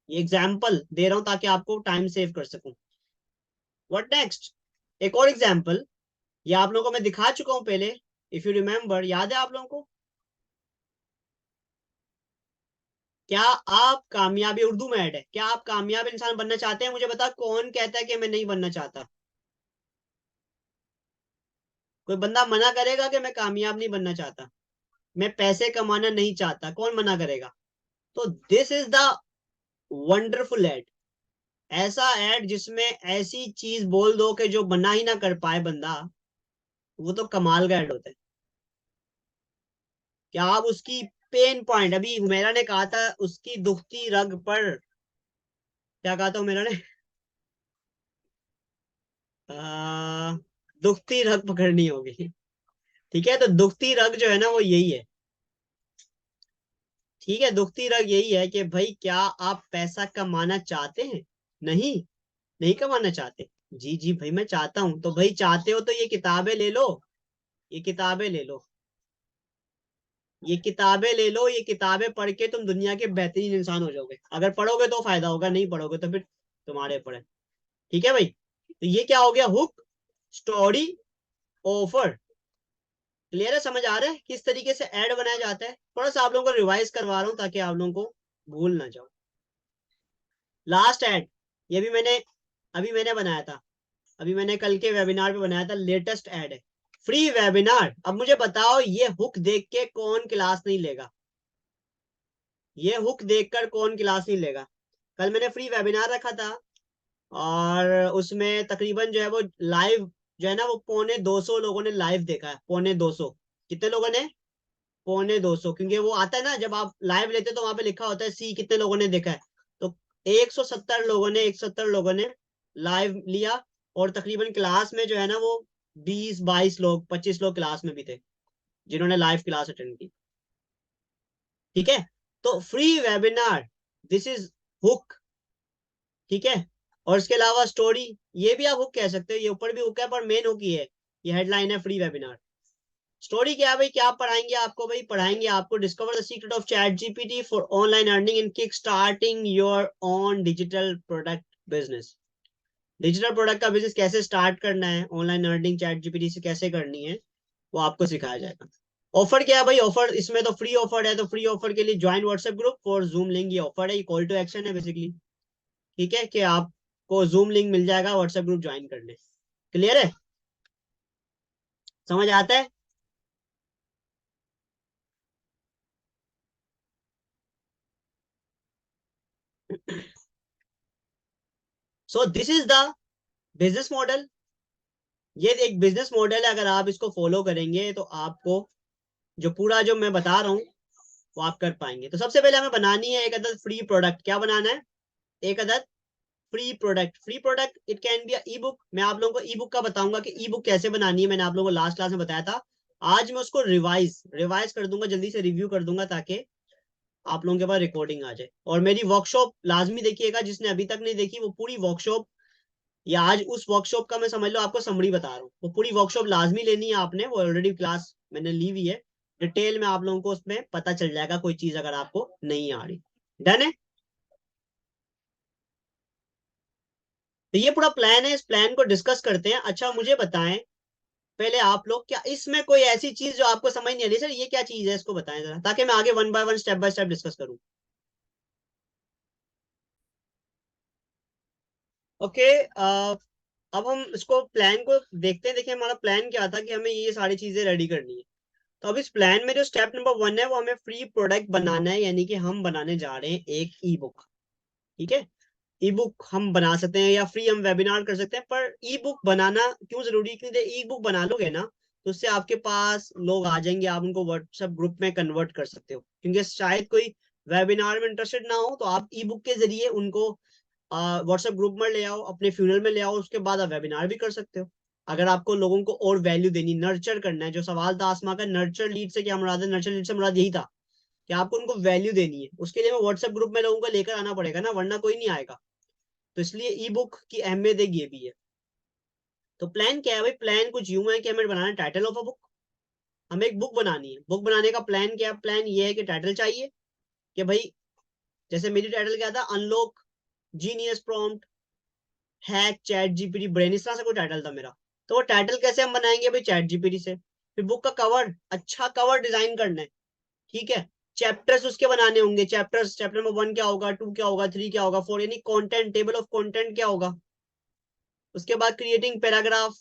ये एग्जाम्पल दे रहा हूँ ताकि आपको टाइम सेव कर सकूं। What next? एक और एग्जाम्पल, ये आप लोगों को मैं दिखा चुका हूं पहले, इफ यू रिमेम्बर, याद है आप लोगों को? क्या आप कामयाबी, उर्दू में ऐड है, क्या आप कामयाब इंसान बनना चाहते हैं? मुझे बता, कौन कहता है कि मैं नहीं बनना चाहता? कोई बंदा मना करेगा कि मैं कामयाब नहीं बनना चाहता, मैं पैसे कमाना नहीं चाहता? कौन मना करेगा? तो this is the wonderful ad. ऐसा एड जिसमें ऐसी चीज बोल दो कि जो बना ही ना कर पाए बंदा, वो तो कमाल का एड होता है। क्या आप उसकी पेन पॉइंट, अभी हुमेरा ने कहा था उसकी दुखती रग पर, क्या कहा था हुमेरा ने? आ, दुखती रग पकड़नी होगी। ठीक है, तो दुखती रग जो है ना वो यही है। ठीक है, दुखती रग यही है कि भाई क्या आप पैसा कमाना चाहते हैं? नहीं, नहीं कमाना चाहते? जी जी भाई मैं चाहता हूं। तो भाई चाहते हो तो ये किताबें ले लो, ये किताबें ले लो, ये किताबें ले लो, ये किताबें पढ़ के तुम दुनिया के बेहतरीन इंसान हो जाओगे। अगर पढ़ोगे तो फायदा होगा, नहीं पढ़ोगे तो फिर तुम्हारे ऊपर है। ठीक है भाई, तो ये क्या हो गया? Hook, story, offer. क्लियर है? समझ आ रहा है किस तरीके से ऐड बनाया जाता है? थोड़ा सा आप लोगों को रिवाइज करवा रहा हूँ ताकि आप लोगों को भूल ना जाओ। लास्ट ऐड, ये भी मैंने अभी मैंने बनाया था, अभी मैंने कल के वेबिनार पे बनाया था, लेटेस्ट ऐड है, फ्री वेबिनार। अब मुझे बताओ ये हुक देख के कौन क्लास नहीं लेगा? ये हुक देखकर कौन क्लास नहीं लेगा? कल मैंने फ्री वेबिनार रखा था और उसमें तकरीबन जो है वो लाइव जो है ना वो 250 लोगों ने लाइव देखा है। 250। कितने लोगों ने? 250। क्योंकि वो आता है ना, जब आप लाइव लेते हो तो वहां पे लिखा होता है सी कितने लोगों ने देखा है। तो 170 लोगों ने लाइव लिया। और तकरीबन क्लास में जो है ना वो 20 22 लोग 25 लोग क्लास में भी थे जिन्होंने लाइव क्लास अटेंड की। ठीक है। तो free webinar, this is hook. ठीक है। और इसके अलावा स्टोरी, ये भी आप हुक कह सकते हो, ये ऊपर भी हुक है पर मेन हुक ही है। ये हेडलाइन है फ्री वेबिनार। स्टोरी क्या है भाई? क्या पढ़ाएंगे आपको? भाई पढ़ाएंगे आपको discover the secret of ChatGPT for online earning in kick starting your on digital product business. Digital product का बिजनेस कैसे स्टार्ट करना है, ऑनलाइन अर्निंग चैट जीपीटी से कैसे करनी है, वो आपको सिखाया जाएगा। ऑफर क्या है भाई? ऑफर इसमें तो फ्री ऑफर है, तो फ्री ऑफर के लिए join WhatsApp group for zoom link, ये ऑफर है, ये कॉल टू एक्शन है बेसिकली। ठीक है, कि आपको जूम लिंक मिल जाएगा व्हाट्सएप ग्रुप ज्वाइन करने। क्लियर है? समझ आता है? So this is the business model. ये एक बिजनेस मॉडल है, अगर आप इसको फॉलो करेंगे तो आपको जो पूरा जो मैं बता रहा हूँ वो आप कर पाएंगे। तो सबसे पहले हमें बनानी है एक अदद फ्री प्रोडक्ट। क्या बनाना है? एक अदद free product. Free product it can be ebook. मैं आप लोगों को ई बुक का बताऊंगा कि ई बुक कैसे बनानी है। मैंने आप लोगों को लास्ट क्लास में बताया था। आज मैं उसको रिवाइज रिवाइज कर दूंगा, जल्दी से रिव्यू कर दूंगा ताकि आप लोगों के पास रिकॉर्डिंग आ जाए। और मेरी वर्कशॉप लाजमी देखिएगा, जिसने अभी तक नहीं देखी वो पूरी वर्कशॉप, या आज उस वर्कशॉप का मैं समझ लो आपको समरी बता रहा हूँ, वो पूरी वर्कशॉप लाजमी लेनी है आपने। वो ऑलरेडी क्लास मैंने ली हुई है, डिटेल में आप लोगों को उसमें पता चल जाएगा कोई चीज अगर आपको नहीं आ रही। डन है? तो ये पूरा प्लान है, इस प्लान को डिस्कस करते हैं। अच्छा मुझे बताएं पहले आप लोग, क्या इसमें कोई ऐसी चीज जो आपको समझ नहीं आ रही, सर ये क्या चीज है, इसको बताएं जरा, ताकि मैं आगे one by one step by step discuss करूं। ओके। अब हम इसको प्लान को देखते हैं। देखिए हमारा प्लान क्या था कि हमें ये सारी चीजें रेडी करनी है। तो अब इस प्लान में जो स्टेप नंबर 1 है वो हमें फ्री प्रोडक्ट बनाना है, यानी कि हम बनाने जा रहे हैं एक ई बुक। ठीक है। ई बुक हम बना सकते हैं या फ्री हम वेबिनार कर सकते हैं, पर ई बुक बनाना क्यों जरूरी है? क्योंकि ई बुक बना लोगे ना तो उससे आपके पास लोग आ जाएंगे, आप उनको व्हाट्सएप ग्रुप में कन्वर्ट कर सकते हो। क्योंकि शायद कोई वेबिनार में इंटरेस्टेड ना हो तो आप ई बुक के जरिए उनको व्हाट्सएप ग्रुप में ले आओ, अपने फ्यूनल में ले आओ, उसके बाद आप वेबिनार भी कर सकते हो। अगर आपको लोगों को और वैल्यू देनी, नर्चर करना है, जो सवाल था आसमा का, नर्चर लीड से क्या मुराद है? नर्चर लीड से मुराद यही था कि आपको उनको वैल्यू देनी है। उसके लिए मैं व्हाट्सएप ग्रुप में लोगों को लेकर आना पड़ेगा ना, वरना कोई नहीं आएगा। तो इसलिए ई बुक की अहमियत एक ये भी है। तो प्लान क्या है भाई? प्लान कुछ यूं है कि हमें बनाना है टाइटल ऑफ अ बुक। हमें एक बुक बनानी है। बुक बनाने का प्लान क्या है? प्लान ये है कि टाइटल चाहिए कि भाई, जैसे मेरी टाइटल क्या था, unlock genius prompt hack chat GPT brain, इस तरह से कोई टाइटल था मेरा। तो वो टाइटल कैसे हम बनाएंगे भाई? चैट जीपीटी से। फिर बुक का कवर, अच्छा कवर डिजाइन करना है। ठीक है। चैप्टर्स उसके बनाने होंगे। चैप्टर्स, चैप्टर नंबर 1 क्या होगा, 2 क्या होगा, 3 क्या होगा, 4, यानी कंटेंट, टेबल ऑफ कंटेंट क्या होगा। उसके बाद क्रिएटिंग पैराग्राफ,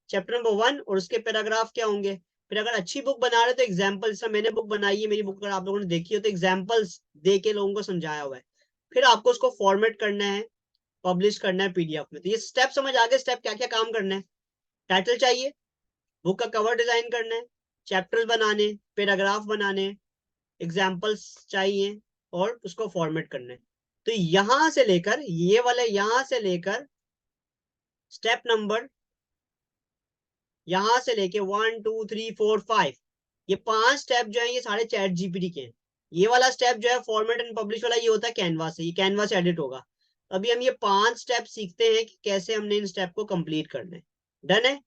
चैप्टर नंबर 1 और उसके पैराग्राफ क्या होंगे। फिर अगर अच्छी बुक बना रहे तो एग्जाम्पल, जैसे मैंने बुक बनाई है, मेरी बुक अगर आप लोगों ने देखी हो तो एग्जाम्पल्स दे के लोगों को समझाया हुआ है। फिर आपको उसको फॉर्मेट करना है, पब्लिश करना है पीडीएफ में। तो ये स्टेप समझ आ गए, स्टेप क्या क्या काम करना है। टाइटल चाहिए, बुक का कवर डिजाइन करना है, चैप्टर्स बनाने, पैराग्राफ बनाने, एग्जाम्पल्स चाहिए, और उसको फॉर्मेट करना है। तो यहां से लेकर ये वाले, यहां से लेकर स्टेप नंबर, यहां से लेके 1 2 3 4 5, ये 5 स्टेप जो है ये सारे चैट जीपीटी के हैं। ये वाला स्टेप जो है फॉर्मेट एंड पब्लिश वाला, ये होता है कैनवा से, ये कैनवा से एडिट होगा। अभी हम ये 5 स्टेप सीखते हैं कि कैसे हमने इन स्टेप को कंप्लीट करना है। डन है?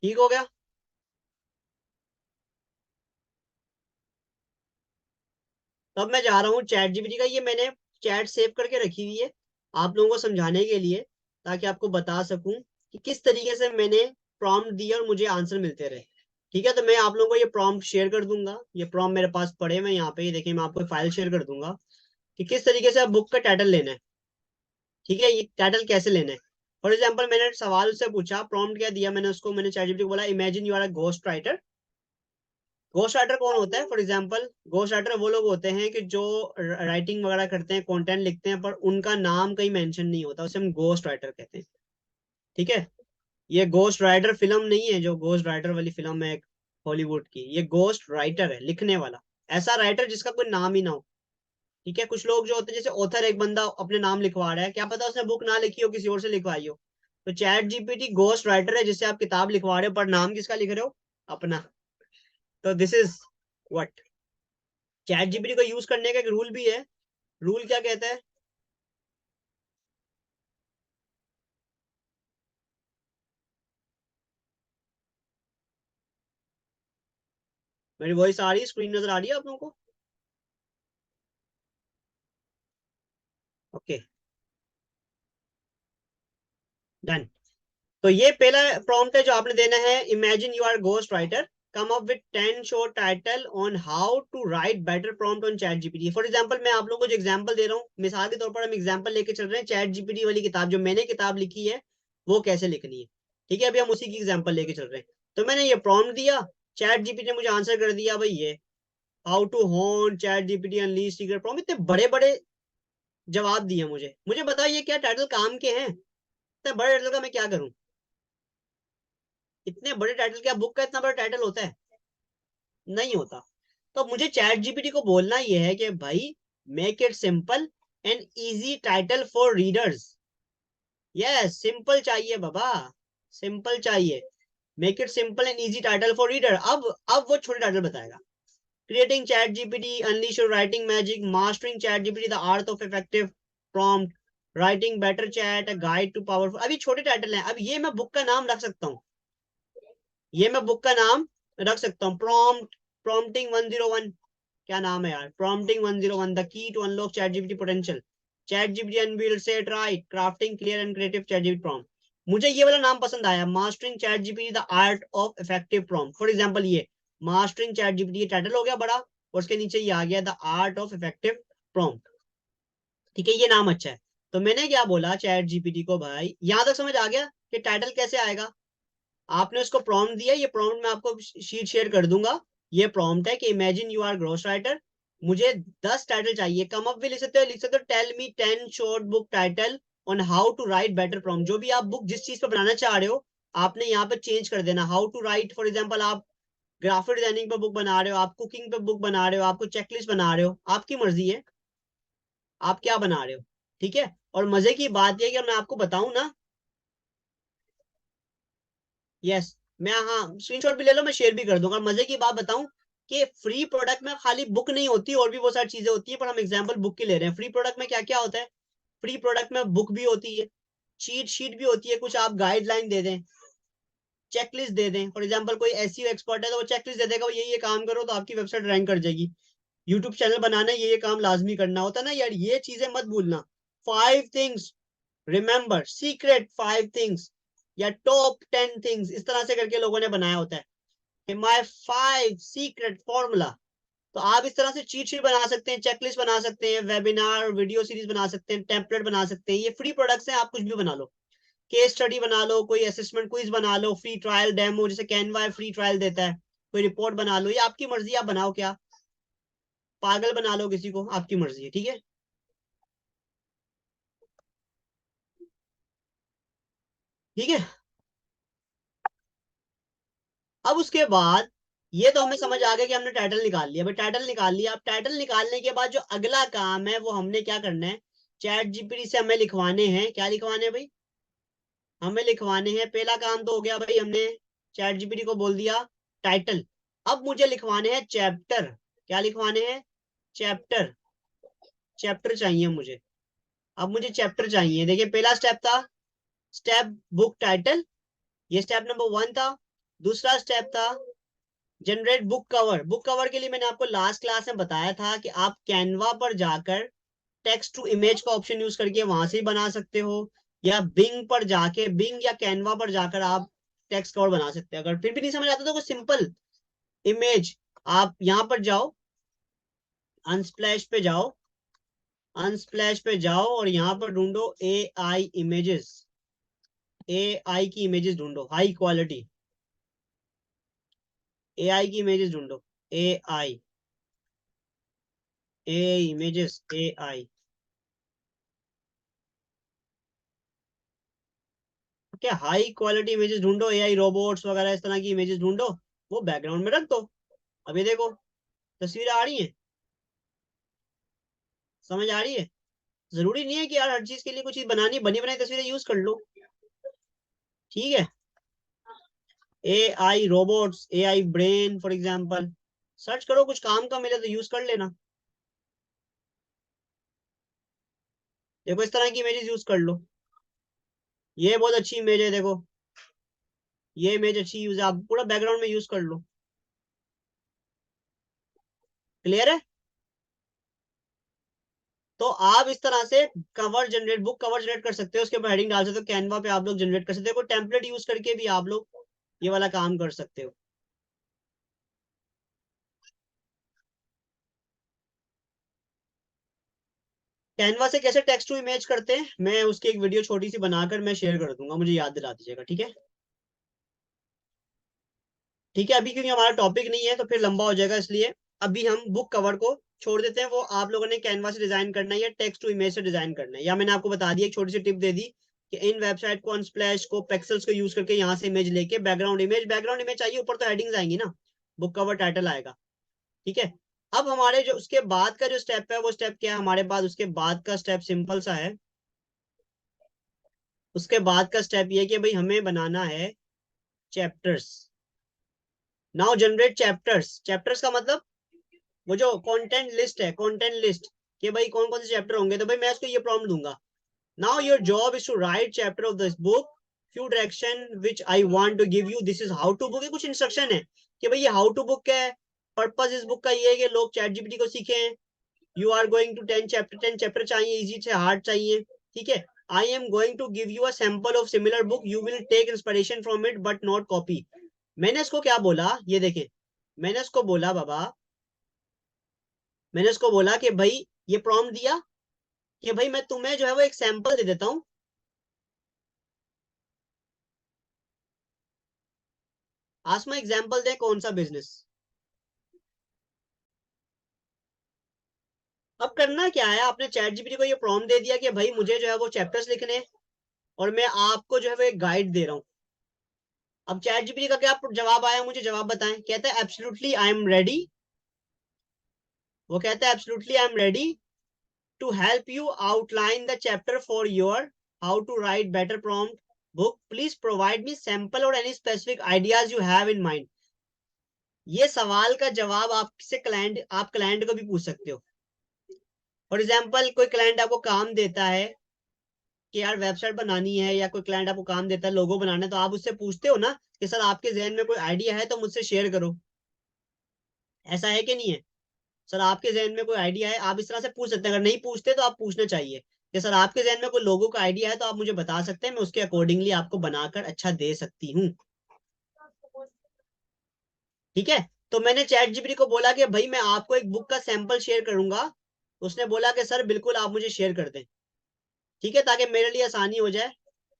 ठीक हो गया? तब मैं जा रहा हूँ चैट जीपीटी का, ये मैंने चैट सेव करके रखी हुई है आप लोगों को समझाने के लिए, ताकि आपको बता सकूं कि किस तरीके से मैंने प्रॉम्प्ट दिया और मुझे आंसर मिलते रहे। ठीक है। तो मैं आप लोगों को ये प्रॉम्प्ट शेयर कर दूंगा। ये प्रॉम्प्ट मेरे पास पड़े हुए यहाँ पे, ये देखिए, मैं आपको फाइल शेयर कर दूंगा कि किस तरीके से आप बुक का टाइटल लेना है। ठीक है, ये टाइटल कैसे लेना है। फॉर एग्जाम्पल मैंने सवाल उससे पूछा, प्रॉम्प्ट क्या दिया मैंने उसको, मैंने चैटजीपीटी को बोला imagine you are a ghost writer. Ghost writer कौन होता है? फॉर एग्जाम्पल घोस्ट राइटर वो लोग होते हैं कि जो राइटिंग वगैरह करते हैं, कंटेंट लिखते हैं, पर उनका नाम कहीं मेंशन नहीं होता, उसे हम घोस्ट राइटर कहते हैं। ठीक है, ये घोस्ट राइटर फिल्म नहीं है, जो घोस्ट राइटर वाली फिल्म है हॉलीवुड की, ये घोस्ट राइटर है, लिखने वाला, ऐसा राइटर जिसका कोई नाम ही ना हो। ठीक है, कुछ लोग जो होते हैं जैसे ऑथर, एक बंदा अपने नाम लिखवा रहा है, क्या पता उसने बुक ना लिखी हो, किसी और से लिखवाई हो। तो चैट जीपीटी घोस्ट राइटर है, जिससे आप किताब लिखवा रहे हो, पर नाम किसका लिख रहे हो? अपना। तो this is what chat GPT को यूज करने का एक रूल भी है। रूल क्या कहता है? मेरी वॉइस आ रही है, स्क्रीन नजर आ रही है आप लोगों को? Okay, done. तो ये पहला प्रॉम्प्ट है जो आपने देना है, imagine you are ghost writer, come up with 10 short title on how to write better prompt on ChatGPT. For example मैं आप लोगों को जो एग्जांपल दे रहा हूँ, मिसाल के तौर पर हम एग्जांपल लेके चल रहे हैं, चैट जीपीटी वाली किताब जो मैंने किताब लिखी है वो कैसे लिखनी है। ठीक है, अभी हम उसी की एग्जांपल लेके चल रहे हैं। तो मैंने ये प्रॉम्प्ट दिया, चैट जीपीटी ने मुझे आंसर कर दिया भाई ये, हाउ टू होन chat GPT unleash secret prompt. इतने बड़े बड़े जवाब दिए मुझे। मुझे बताओ ये क्या टाइटल काम के हैं? इतने बड़े टाइटल का मैं क्या करूं? इतने बड़े टाइटल, क्या बुक का इतना बड़ा टाइटल होता है? नहीं होता। तो मुझे चैट जीपीटी को बोलना यह है कि भाई make it simple and easy title for readers. Yes, simple चाहिए बाबा, सिंपल चाहिए। Make it simple and easy title for reader. अब वो छोटे टाइटल बताएगा। Creating ChatGPT, unleash your writing magic, mastering ChatGPT, the art of effective prompt, writing better chat, a guide to powerful. अभी छोटे title हैं। अब ये मैं बुक का नाम रख सकता हूँ, ये मैं बुक का नाम रख सकता हूँ, प्रॉम्प्ट, प्रॉम्प्टिंग 101। क्या नाम है यार, prompting 101, the key to unlock ChatGPT potential, ChatGPT unveiled set right, crafting clear and creative ChatGPT prompt. मुझे ये वाला नाम पसंद आया, mastering ChatGPT the art of effective prompt. For example ये मास्टरिंग चैट जीपीटी, ये title हो गया बड़ा, और उसके नीचे ये आ गया the art of effective prompt. ठीक है, ये नाम अच्छा है। तो मैंने क्या बोला चैट जीपीटी को, भाई यहां तक समझ आ गया कि टाइटल कैसे आएगा? आपने उसको प्रॉम्प्ट दिया, ये प्रॉम्प्ट मैं आपको शीट शेयर कर दूंगा। ये प्रॉम्प्ट है कि इमेजिन यू आर ग्रोस राइटर, मुझे 10 टाइटल चाहिए, कम अप भी लिख सकते हो, लिख सकते हो tell me 10 short book title on how to write better prompt. जो भी आप बुक जिस चीज पे बनाना चाह रहे हो, आपने यहाँ पे चेंज कर देना, how to write. For example आप ग्राफिक डिजाइनिंग पे बुक बना रहे हो, आप कुकिंग पे बुक बना रहे हो, आपको चेकलिस्ट बना रहे हो, आपकी मर्जी है आप क्या बना रहे हो। ठीक है, और मजे की बात यह कि मैं आपको बताऊं ना, यस, मैं हाँ स्क्रीनशॉट भी ले लो, मैं शेयर भी कर दूंगा। मजे की बात बताऊं कि फ्री प्रोडक्ट में खाली बुक नहीं होती, और भी बहुत सारी चीजें होती है, पर हम एग्जांपल बुक की ले रहे हैं। फ्री प्रोडक्ट में क्या क्या होता है? फ्री प्रोडक्ट में बुक भी होती है, चीट शीट भी होती है, कुछ आप गाइडलाइन दे दें, चेकलिस्ट दे दें। फॉर एग्जाम्पल कोई एसईओ एक्सपर्ट है तो वो चेकलिस्ट दे देगा, ये काम करो तो आपकी वेबसाइट रैंक कर जाएगी। यूट्यूब चैनल बनाना है, ये काम लाजमी करना होता है ना यार, ये चीजें मत भूलना। 5 थिंग्स, रिमेंबर सीक्रेट 5 थिंग्स, या टॉप 10 थिंग्स, इस तरह से करके लोगों ने बनाया होता है, माई 5 सीक्रेट फॉर्मूला। तो आप इस तरह से चीट शीट बना सकते हैं, चेकलिस्ट बना सकते हैं, वेबिनार वीडियो सीरीज बना सकते हैं, टेम्पलेट बना सकते हैं। ये फ्री प्रोडक्ट्स हैं, आप कुछ भी बना लो, केस स्टडी बना लो, कोई असेसमेंट क्विज बना लो, फ्री ट्रायल डेमो, जैसे कैनवा फ्री ट्रायल देता है, कोई रिपोर्ट बना लो, ये आपकी मर्जी, आप बनाओ क्या, पागल बना लो किसी को, आपकी मर्जी है। ठीक है, ठीक है। अब उसके बाद ये तो हमें समझ आ गया कि हमने टाइटल निकाल लिया, भाई टाइटल निकाल लिया। अब टाइटल निकालने के बाद जो अगला काम है वो हमने क्या करना है, चैट जीपीटी से हमें लिखवाने हैं, क्या लिखवाने हैं भाई? हमें लिखवाने हैं, पहला काम तो हो गया भाई, हमने चैट जीपीटी को बोल दिया टाइटल। अब मुझे लिखवाने हैं चैप्टर। क्या लिखवाने हैं? चैप्टर। चैप्टर चाहिए मुझे। अब मुझे चैप्टर चाहिए। देखिए पहला स्टेप था स्टेप बुक टाइटल, ये स्टेप नंबर 1 था। दूसरा स्टेप था generate book cover. Book cover के लिए मैंने आपको लास्ट क्लास में बताया था कि आप कैनवा पर जाकर टेक्स्ट टू इमेज का ऑप्शन यूज करके वहां से बना सकते हो, या बिंग पर जाके, बिंग या कैनवा पर जाकर आप टेक्स्ट कवर बना सकते हैं। अगर फिर भी नहीं समझ आता तो कोई सिंपल इमेज, आप यहाँ पर जाओ, अनस्प्लैश पे जाओ, अनस्प्लैश पे जाओ और यहाँ पर ढूंढो ए आई इमेजेस। AI की इमेजेस ढूंढो, हाई क्वालिटी AI की इमेजेस ढूंढो। AI images AI। क्या हाई क्वालिटी इमेजेस ढूंढो, AI रोबोट्स वगैरह इस तरह की इमेजेस ढूंढो, वो बैकग्राउंड में रख दो। अभी देखो तस्वीरें आ रही हैं, समझ आ रही है। जरूरी नहीं है कि यार हर चीज के लिए कुछ चीज बनानी, बनी बनाई तस्वीरें यूज कर लो, ठीक है। AI robots, AI brain for example, search करो, कुछ काम का मिले तो यूज कर लेना। देखो इस तरह की इमेजेस यूज कर लो। ये बहुत अच्छी इमेज है, देखो ये इमेज अच्छी यूज है, आप पूरा बैकग्राउंड में यूज कर लो। क्लियर है। तो आप इस तरह से cover generate, book cover generate कर सकते हो, उसके ऊपर हेडिंग डाल सकते हो, कैनवा पे आप लोग जनरेट कर सकते हो, कोई टेम्पलेट यूज करके भी आप लोग ये वाला काम कर सकते हो। कैनवा से कैसे टेक्स्ट टू इमेज करते हैं, मैं उसकी एक वीडियो छोटी सी बनाकर मैं शेयर कर दूंगा, मुझे याद दिला दीजिएगा, ठीक है। ठीक है, अभी क्योंकि हमारा टॉपिक नहीं है तो फिर लंबा हो जाएगा, इसलिए अभी हम बुक कवर को छोड़ देते हैं। वो आप लोगों ने कैनवा से डिजाइन करना है या टेक्स्ट टू इमेज से डिजाइन करना है, या मैंने आपको बता दिया, एक छोटी सी टिप दे दी कि इन वेबसाइट को, अनस्प्लैश को, पेक्सल्स को यूज करके यहाँ से इमेज लेके बैकग्राउंड इमेज चाहिए, ऊपर तो हेडिंग्स आएंगी ना, बुक कवर टाइटल आएगा, ठीक है। अब हमारे जो उसके बाद का जो स्टेप है, वो स्टेप क्या है हमारे पास, उसके बाद का स्टेप सिंपल सा है। उसके बाद का स्टेप ये है कि भाई हमें बनाना है chapters. Now generate chapters. Chapters का मतलब वो जो कंटेंट लिस्ट है, कंटेंट लिस्ट, कि भाई कौन कौन से चैप्टर होंगे, तो भाई मैं उसको ये प्रॉम्प्ट दूंगा, now your job is to write chapter of this book, few direction which I want to give you, this is how to book. ये कुछ इंस्ट्रक्शन है कि भाई ये हाउ टू बुक क्या है। पर्पस इस बुक का ये है कि लोग चैट जीपीटी को सीखें। You are going to 10 chapter, 10 chapter चाहिए, इजी से हार्ड चाहिए, ठीक है। I am going to give you a sample of similar book, you will take inspiration from it but not copy. मैंने इसको क्या बोला, ये देखें, मैंने इसको बोला बाबा, मैंने उसको बोला कि भाई ये प्रॉम्प्ट दिया कि भाई मैं तुम्हें जो है वो एक सैंपल दे देता हूँ, आसमा एग्जांपल दे कौन सा बिजनेस। अब करना क्या है, आपने चैट जीपीटी को ये प्रॉम्प्ट दे दिया कि भाई मुझे जो है वो चैप्टर्स लिखने हैं, और मैं आपको जो है वो एक गाइड दे रहा हूँ। अब चैट जीपीटी का क्या जवाब आया, मुझे जवाब बताएं। कहता है एब्सोल्युटली आई एम रेडी, वो कहता है absolutely I am ready to help you outline the chapter for your how to write better prompt book, please provide me sample और any specific ideas you have in mind. ये सवाल का जवाब आपसे client, आप क्लाइंट को भी पूछ सकते हो। फॉर एग्जाम्पल कोई क्लाइंट आपको काम देता है कि यार वेबसाइट बनानी है, या कोई क्लाइंट आपको काम देता है लोगो बनाना है, तो आप उससे पूछते हो ना कि सर आपके जहन में कोई आइडिया है तो मुझसे शेयर करो। ऐसा है कि नहीं है। सर आपके जहन में कोई आइडिया है, आप इस तरह से पूछ सकते हैं। अगर नहीं पूछते तो आप पूछना चाहिए कि सर आपके जहन में कोई लोगो का आइडिया है तो आप मुझे बता सकते हैं, मैं उसके अकॉर्डिंगली आपको बनाकर अच्छा दे सकती हूँ, ठीक है। तो मैंने चैट जीपीटी को बोला कि भाई मैं आपको एक बुक का सैंपल शेयर करूंगा। उसने बोला कि सर बिल्कुल आप मुझे शेयर कर दें, ठीक है, ताकि मेरे लिए आसानी हो जाए।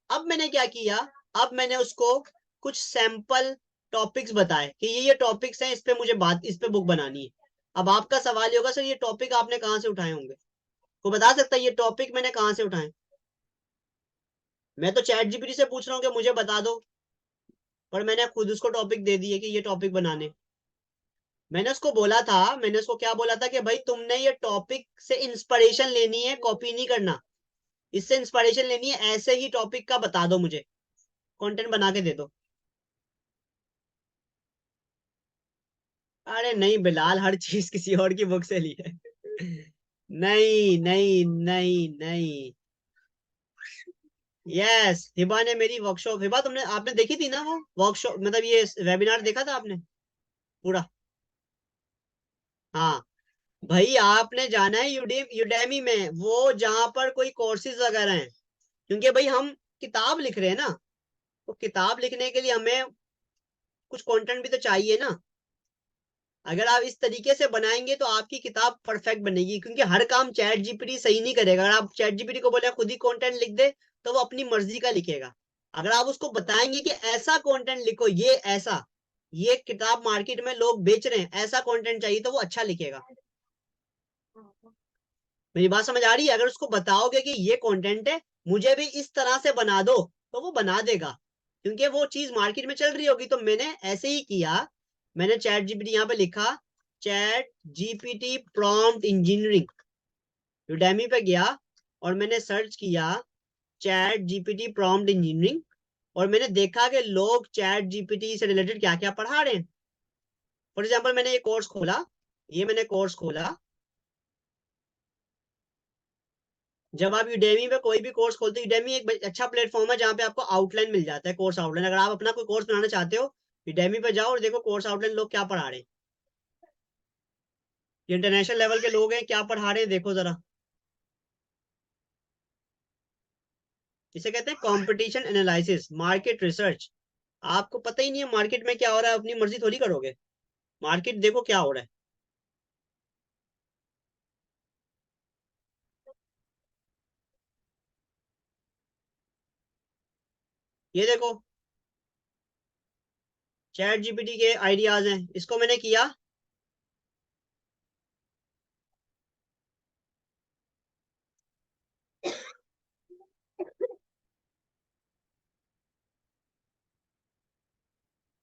अब मैंने क्या किया, अब मैंने उसको कुछ सैंपल टॉपिक्स बताए कि ये टॉपिक्स हैं, इस पे मुझे बात, इस पे बुक बनानी है। अब आपका सवाल ये होगा सर ये टॉपिक आपने कहाँ से उठाए होंगे, को बता सकता है ये टॉपिक मैंने कहाँ से उठाए। मैं तो चैट जीपीटी से पूछ रहा हूँ कि मुझे बता दो, पर मैंने खुद उसको टॉपिक दे दिए कि ये टॉपिक बनाने। मैंने उसको बोला था, मैंने उसको क्या बोला था कि भाई तुमने ये टॉपिक से इंस्पिरेशन लेनी है, कॉपी नहीं करना। इससे इंस्पिरेशन लेनी है, ऐसे ही टॉपिक का बता दो मुझे, कंटेंट बना के दे दो। अरे नहीं बिलाल, हर चीज किसी और की बुक से ली है। नहीं नहीं नहीं नहीं। यस, हिबा ने मेरी वर्कशॉप, हिबा तुमने, आपने देखी थी ना वो वर्कशॉप, मतलब ये वेबिनार देखा था आपने पूरा। हाँ भाई आपने जाना है यूडेमी में, वो जहां पर कोई कोर्सेज वगैरह हैं, क्योंकि भाई हम किताब लिख रहे हैं ना, तो किताब लिखने के लिए हमें कुछ कंटेंट भी तो चाहिए ना। अगर आप इस तरीके से बनाएंगे तो आपकी किताब परफेक्ट बनेगी, क्योंकि हर काम चैट जीपीटी सही नहीं करेगा। अगर आप चैट जीपीटी को बोले खुद ही कंटेंट लिख दे, तो वो अपनी मर्जी का लिखेगा। अगर आप उसको बताएंगे कि ऐसा कंटेंट लिखो, ये ऐसा, ये किताब मार्केट में लोग बेच रहे हैं, ऐसा कंटेंट चाहिए, तो वो अच्छा लिखेगा। मेरी बात समझ आ रही है? अगर उसको बताओगे कि ये कंटेंट है, मुझे भी इस तरह से बना दो, तो वो बना देगा, क्योंकि वो चीज मार्केट में चल रही होगी। तो मैंने ऐसे ही किया, मैंने चैट जीपीटी यहाँ पे लिखा, chat GPT prompt engineering, Udemy पे गया और मैंने सर्च किया चैट जीपीटी प्रॉम्प्ट इंजीनियरिंग, और मैंने देखा कि लोग चैट जीपीटी से रिलेटेड क्या क्या पढ़ा रहे हैं। फॉर एग्जाम्पल मैंने ये कोर्स खोला, ये मैंने कोर्स खोला। जब आप यूडेमी पे कोई भी कोर्स खोलते हो, यूडेमी एक अच्छा प्लेटफॉर्म है जहाँ पे आपको आउटलाइन मिल जाता है, कोर्स आउटलाइन। अगर आप अपना कोई कोर्स बनाना चाहते हो, यूडेमी पे जाओ और देखो कोर्स आउटलाइन लोग क्या पढ़ा रहे हैं, ये इंटरनेशनल लेवल के लोग हैं, क्या पढ़ा रहे हैं देखो जरा। इसे कहते हैं कंपटीशन एनालिसिस, मार्केट रिसर्च। आपको पता ही नहीं है मार्केट में क्या हो रहा है, अपनी मर्जी थोड़ी करोगे, मार्केट देखो क्या हो रहा है। ये देखो चैट जीपीटी के आइडियाज हैं, इसको मैंने किया।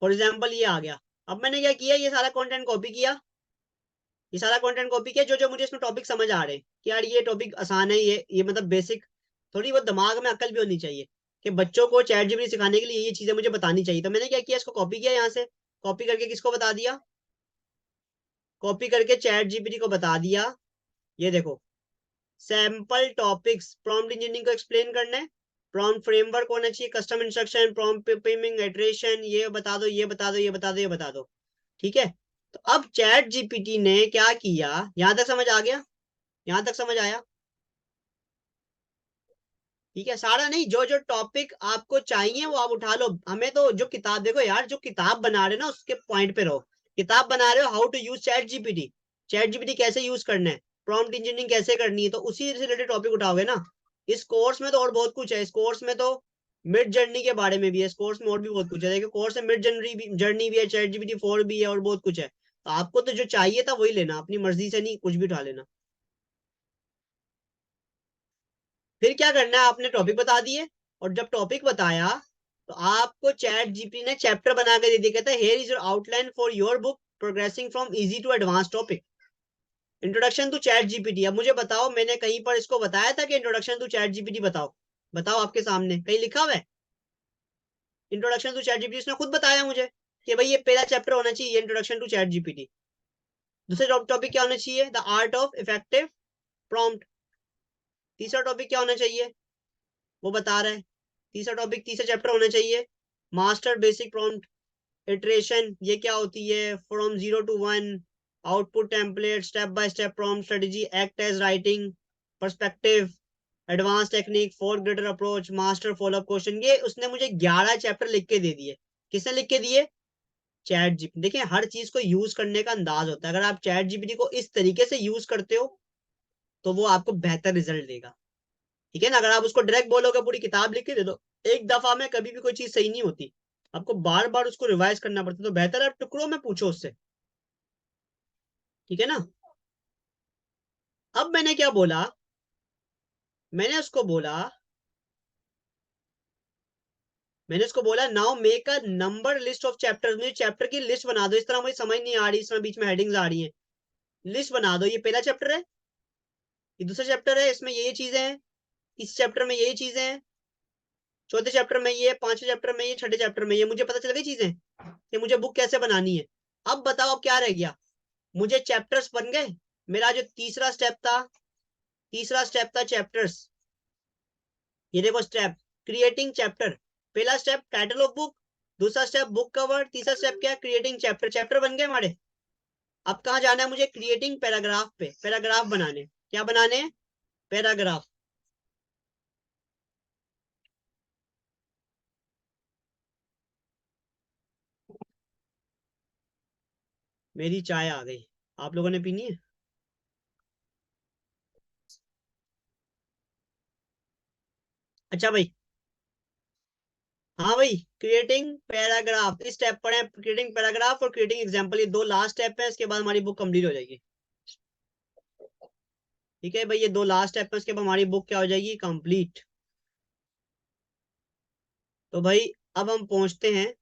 फॉर एग्जाम्पल ये आ गया। अब मैंने क्या किया, ये सारा कंटेंट कॉपी किया, ये सारा कंटेंट कॉपी किया, जो जो मुझे इसमें टॉपिक समझ आ रहे हैं कि यार ये टॉपिक आसान है, ये मतलब बेसिक, थोड़ी बहुत दिमाग में अकल भी होनी चाहिए कि बच्चों को चैट जीपीटी सिखाने के लिए ये चीजें मुझे बतानी चाहिए। तो मैंने क्या किया, इसको कॉपी किया यहाँ से, कॉपी करके किसको बता दिया, कॉपी करके चैट जीपीटी को बता दिया। ये देखो, सैम्पल टॉपिक्स प्रॉम्प्ट इंजीनियरिंग को एक्सप्लेन करना है, प्रॉम्प्ट फ्रेमवर्क होना चाहिए, कस्टम इंस्ट्रक्शन, प्रॉम्प्ट पेमिंग, इटरेशन, ये बता दो, ये बता दो, ये बता दो, ये बता दो। ठीक है। तो अब चैट जीपीटी ने क्या किया, यहां तक समझ आ गया, यहां तक समझ आया? ठीक है, सारा नहीं, जो जो टॉपिक आपको चाहिए वो आप उठा लो। हमें तो जो किताब, देखो यार, जो किताब बना रहे हो ना उसके पॉइंट पे रहो। किताब बना रहे हो how to use ChatGPT, ChatGPT कैसे यूज करना है, प्रॉम्प्ट इंजीनियरिंग कैसे करनी है, तो उसी से रिलेटेड टॉपिक उठाओगे ना। इस कोर्स में तो और बहुत कुछ है, इस कोर्स में तो मिड जर्नी के बारे में भी है, इस कोर्स में और भी बहुत कुछ है। देखो कोर्स में मिड जर्नी भी है, चैट जीपीटी 4 भी है, और बहुत कुछ है। तो आपको तो जो चाहिए था वही लेना, अपनी मर्जी से नहीं कुछ भी उठा लेना। फिर क्या करना है, आपने टॉपिक बता दिए, और जब टॉपिक बताया तो आपको चैट जीपी ने चैप्टर बना के दे दिया, कहता है here is your outline for your book progressing from easy to advance topic, introduction to ChatGPT. अब मुझे बताओ, मैंने कहीं पर इसको बताया था कि इंट्रोडक्शन टू चैट जीपीटी बताओ? बताओ, आपके सामने कहीं लिखा हुआ है इंट्रोडक्शन टू चैट जीपीटी? इसने खुद बताया मुझे कि भाई ये पहला चैप्टर होना चाहिए, इंट्रोडक्शन टू चैट जीपीटी। दूसरा टॉपिक क्या होना चाहिए, the art of effective prompt. तीसरा टॉपिक क्या होना चाहिए, वो बता रहा है। तीसरा टॉपिक, तीसरा चैप्टर होना चाहिए मास्टर बेसिक प्रॉम्प्ट इटरेशन, ये क्या होती है, from 0 to 1, output template, step by step prompt strategy, act as writing perspective, advance technique, for greater approach, master follow up question. ये उसने मुझे 11 चैप्टर लिख के दे दिए। किसने लिख के दिए? Chat GPT. देखिए हर चीज को यूज करने का अंदाज होता है, अगर आप चैट जीपीटी को इस तरीके से यूज करते हो तो वो आपको बेहतर रिजल्ट देगा। ठीक है ना? अगर आप उसको डायरेक्ट बोलोगे पूरी किताब लिख के दे दो, एक दफा में कभी भी कोई चीज सही नहीं होती, आपको बार बार उसको रिवाइज करना पड़ता है। तो बेहतर है आप टुकड़ों में पूछो उससे। ठीक है ना? अब मैंने क्या बोला, मैंने उसको बोला, मैंने उसको बोला now make a number list of chapters, मुझे चैप्टर की लिस्ट बना दो। इस तरह मुझे समझ नहीं आ रही, इसमें बीच में हेडिंग्स आ रही हैं, लिस्ट बना दो। ये पहला चैप्टर है, ये दूसरा चैप्टर है, इसमें ये चीजें हैं, इस चैप्टर में ये चीजें हैं, चौथे चैप्टर में ये, पांचवें चैप्टर में ये, छठे चैप्टर में ये। मुझे पता चल गई चीजें कि मुझे बुक कैसे बनानी है। अब बताओ अब क्या रह गया, मुझे चैप्टर्स बन गए। मेरा जो तीसरा स्टेप था, तीसरा स्टेप था चैप्टर्स। ये देखो स्टेप, क्रिएटिंग चैप्टर। पहला स्टेप टाइटल ऑफ बुक, दूसरा स्टेप बुक कवर, तीसरा स्टेप क्या, क्रिएटिंग चैप्टर। चैप्टर बन गए हमारे। अब कहाँ जाना है मुझे, क्रिएटिंग पैराग्राफ पे, पैराग्राफ बनाने। क्या बनाने हैं? पैराग्राफ। मेरी चाय आ गई, आप लोगों ने पीनी है? अच्छा भाई, हाँ भाई, क्रिएटिंग पैराग्राफ इस स्टेप पर है, क्रिएटिंग पैराग्राफ और क्रिएटिंग एग्जाम्पल, ये दो लास्ट स्टेप है, इसके बाद हमारी बुक कंप्लीट हो जाएगी। ठीक है भाई, ये दो लास्ट स्टेप है, उसके बाद हमारी बुक क्या हो जाएगी, कंप्लीट। तो भाई अब हम पहुंचते हैं,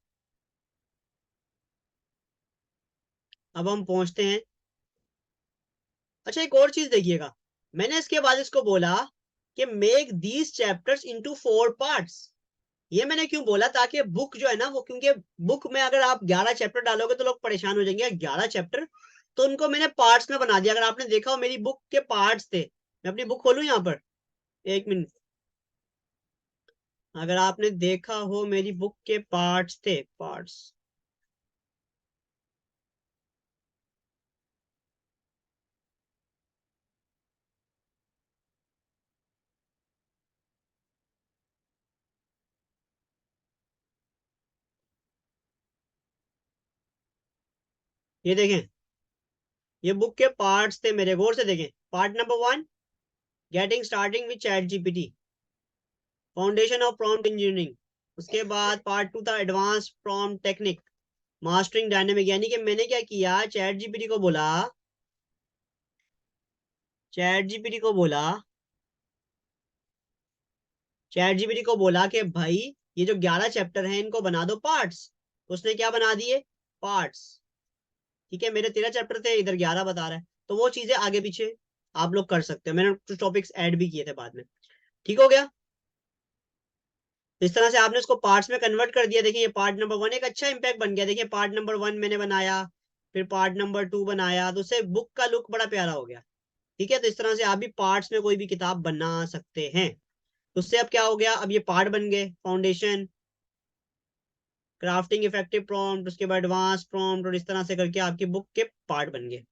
अब हम पहुंचते हैं। अच्छा एक और चीज देखिएगा, मैंने इसके बाद इसको बोला कि make these chapters into 4 parts. ये मैंने क्यों बोला, ताकि बुक जो है ना वो, क्योंकि बुक में अगर आप 11 चैप्टर डालोगे तो लोग परेशान हो जाएंगे, 11 चैप्टर। तो उनको मैंने पार्ट्स में बना दिया। अगर आपने देखा हो मेरी बुक के पार्ट्स थे, मैं अपनी बुक खोलूं यहाँ पर, 1 मिनट। अगर आपने देखा हो मेरी बुक के पार्ट्स थे, पार्ट्स, ये देखें, ये बुक के पार्ट्स थे मेरे, गौर से देखें। Part number 1, getting starting with chat GPT, foundation of prompt engineering. उसके बाद पार्ट 2 था advance prompt technique, mastering dynamic. यानी कि मैंने क्या किया, चैट जीपीटी को बोला, चैट जीपीटी को बोला, चैट जीपीटी को बोला कि भाई ये जो 11 चैप्टर हैं इनको बना दो पार्ट्स। उसने क्या बना दिए, पार्ट्स। ठीक है, मेरे 13 चैप्टर थे, इधर 11 बता रहा है, तो वो चीजें आगे पीछे आप लोग कर सकते हो, मैंने कुछ टॉपिक्स ऐड भी किए थे बाद में। ठीक हो गया। तो इस तरह से आपने उसको पार्ट्स में कन्वर्ट कर दिया। देखिए ये पार्ट नंबर 1 एक अच्छा इंपैक्ट बन गया। देखिए पार्ट नंबर 1 मैंने बनाया, फिर पार्ट नंबर 2 बनाया, तो उससे बुक का लुक बड़ा प्यारा हो गया। ठीक है, तो इस तरह से आप भी पार्ट्स में कोई भी किताब बना सकते हैं। तो उससे अब क्या हो गया, अब ये पार्ट बन गए, फाउंडेशन, क्राफ्टिंग इफेक्टिव प्रॉम्प्ट, उसके बाद एडवांस प्रॉम्प्ट, और इस तरह से करके आपकी बुक के पार्ट बन गए।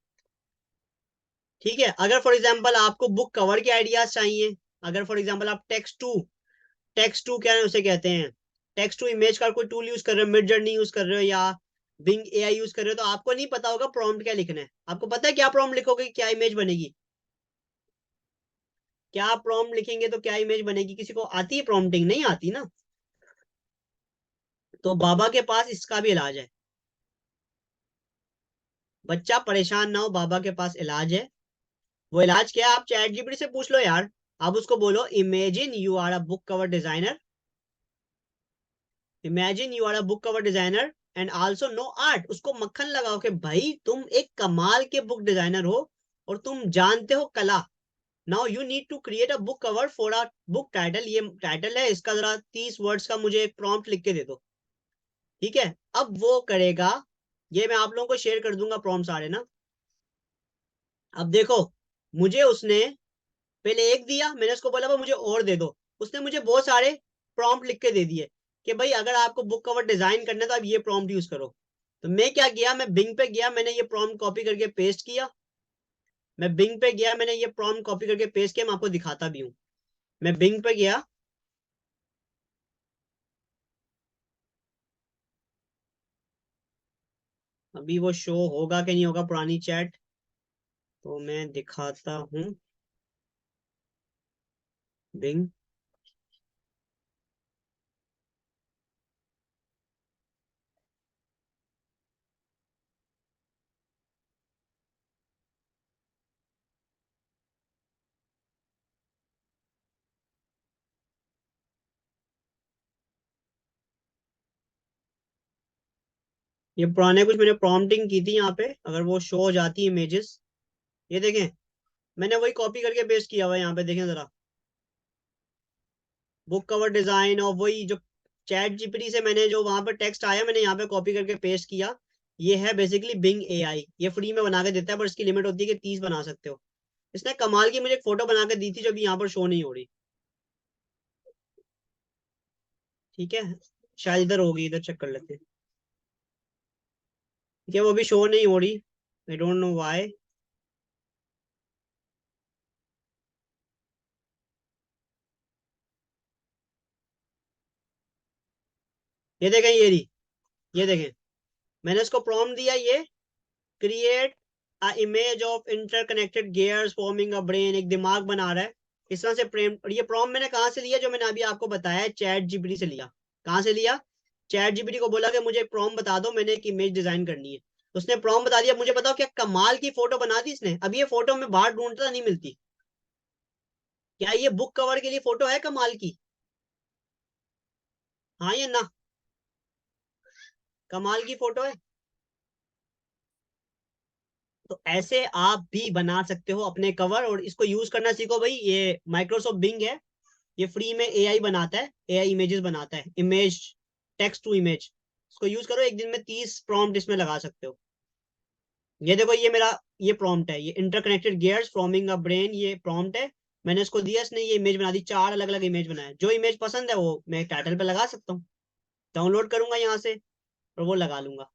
ठीक है, अगर फॉर एग्जांपल आपको बुक कवर के आइडियाज चाहिए, अगर फॉर एग्जांपल आप टेक्स्ट टू क्या है उसे कहते हैं, टेक्स्ट टू इमेज का कोई टूल यूज कर रहे हो, मिड जर्नी यूज कर रहे हो या बिंग एआई यूज कर रहे हो, तो आपको नहीं पता होगा प्रॉम्प्ट क्या लिखना है। आपको पता है क्या प्रॉम्प्ट लिखोगे क्या इमेज बनेगी, क्या प्रॉम्प्ट लिखेंगे तो क्या इमेज बनेगी, किसी को आती है प्रॉम्प्टिंग, नहीं आती ना। तो बाबा के पास इसका भी इलाज है। बच्चा परेशान ना हो, बाबा के पास इलाज है। वो इलाज क्या है, आप चैट जीपीटी से पूछ लो यार। आप उसको बोलो, imagine you are a book cover designer, imagine you are a book cover designer and also know art. उसको मक्खन लगाओ कि भाई तुम एक कमाल के बुक डिजाइनर हो और तुम जानते हो कला। Now you need to create a book cover for a book title. ये टाइटल है, इसका जरा 30 वर्ड्स का मुझे एक प्रॉम्प्ट लिख के दे दो। ठीक है, अब वो करेगा। ये मैं आप लोगों को शेयर कर दूंगा प्रॉम्प्ट सारे ना। अब देखो, मुझे उसने पहले एक दिया, मैंने उसको बोला भाई मुझे और दे दो। उसने मुझे बहुत सारे प्रॉम्प्ट लिख के दे दिए कि भाई अगर आपको बुक कवर डिजाइन करना है तो आप ये प्रॉम्प्ट यूज करो। तो मैं क्या किया, मैं बिंग पे गया, मैंने ये प्रॉम्प्ट कॉपी करके पेस्ट किया। मैं बिंग पे गया, मैंने ये प्रॉम्प्ट कॉपी करके पेस्ट किया, मैं आपको दिखाता भी हूँ। मैं बिंग पे गया, अभी वो शो होगा कि नहीं होगा पुरानी चैट, तो मैं दिखाता हूँ। बिंग, ये पुराने कुछ मैंने प्रॉम्प्टिंग की थी यहाँ पे, अगर वो शो हो जाती इमेजेस, ये देखें, मैंने वही कॉपी करके पेस्ट किया हुआ है यहाँ पे, देखें जरा, बुक कवर डिजाइन, और वही जो चैट जीपीटी से मैंने जो वहां पर टेक्स्ट आया मैंने यहाँ पे कॉपी करके पेस्ट किया। ये है बेसिकली बिंग एआई, ये फ्री में बना के देता है, पर इसकी लिमिट होती है कि 30 बना सकते हो। इसने कमाल की मुझे एक फोटो बना के दी थी जो अभी यहाँ पर शो नहीं हो रही। ठीक है, शायद इधर होगी, इधर चेक कर लेते हैं। ठीक है, वो भी शो नहीं हो रही, आई डोंट नो व्हाई। ये देखें, ये रही, ये देखें, मैंने इसको प्रॉम्प्ट दिया, ये create a image of interconnected gears forming a brain, एक दिमाग बना रहा है इस तरह से प्रेम। और ये प्रॉम्प्ट मैंने कहाँ से लिया, जो मैंने अभी आपको बताया, चैट जीपीटी से लिया। कहाँ से लिया? चैट जीपीटी को बोला कि मुझे प्रॉम्प्ट बता दो, मैंने एक इमेज डिजाइन करनी है। उसने प्रॉम्प्ट बता दिया। मुझे बताओ क्या कमाल की फोटो बना दी इसने। अब ये फोटो मैं बाहर ढूंढता नहीं मिलती। क्या ये बुक कवर के लिए फोटो है कमाल की? हाँ या ना? कमाल की फोटो है। तो ऐसे आप भी बना सकते हो अपने कवर, और इसको यूज करना सीखो भाई। ये माइक्रोसॉफ्ट बिंग है, ये फ्री में एआई बनाता है, एआई इमेजेस बनाता है, इमेज, टेक्स्ट टू इमेज। इसको यूज करो, एक दिन में 30 प्रॉम्प्ट इसमें लगा सकते हो। ये देखो, ये मेरा ये प्रॉम्प्ट है, ये interconnected gears forming a brain, ये प्रॉम्प्ट है। मैंने इसको दिया, इसने ये इमेज बना दी, 4 अलग अलग इमेज बनाए। जो इमेज पसंद है वो मैं टाइटल पे लगा सकता हूँ, डाउनलोड करूंगा यहाँ से और वो लगा लूंगा।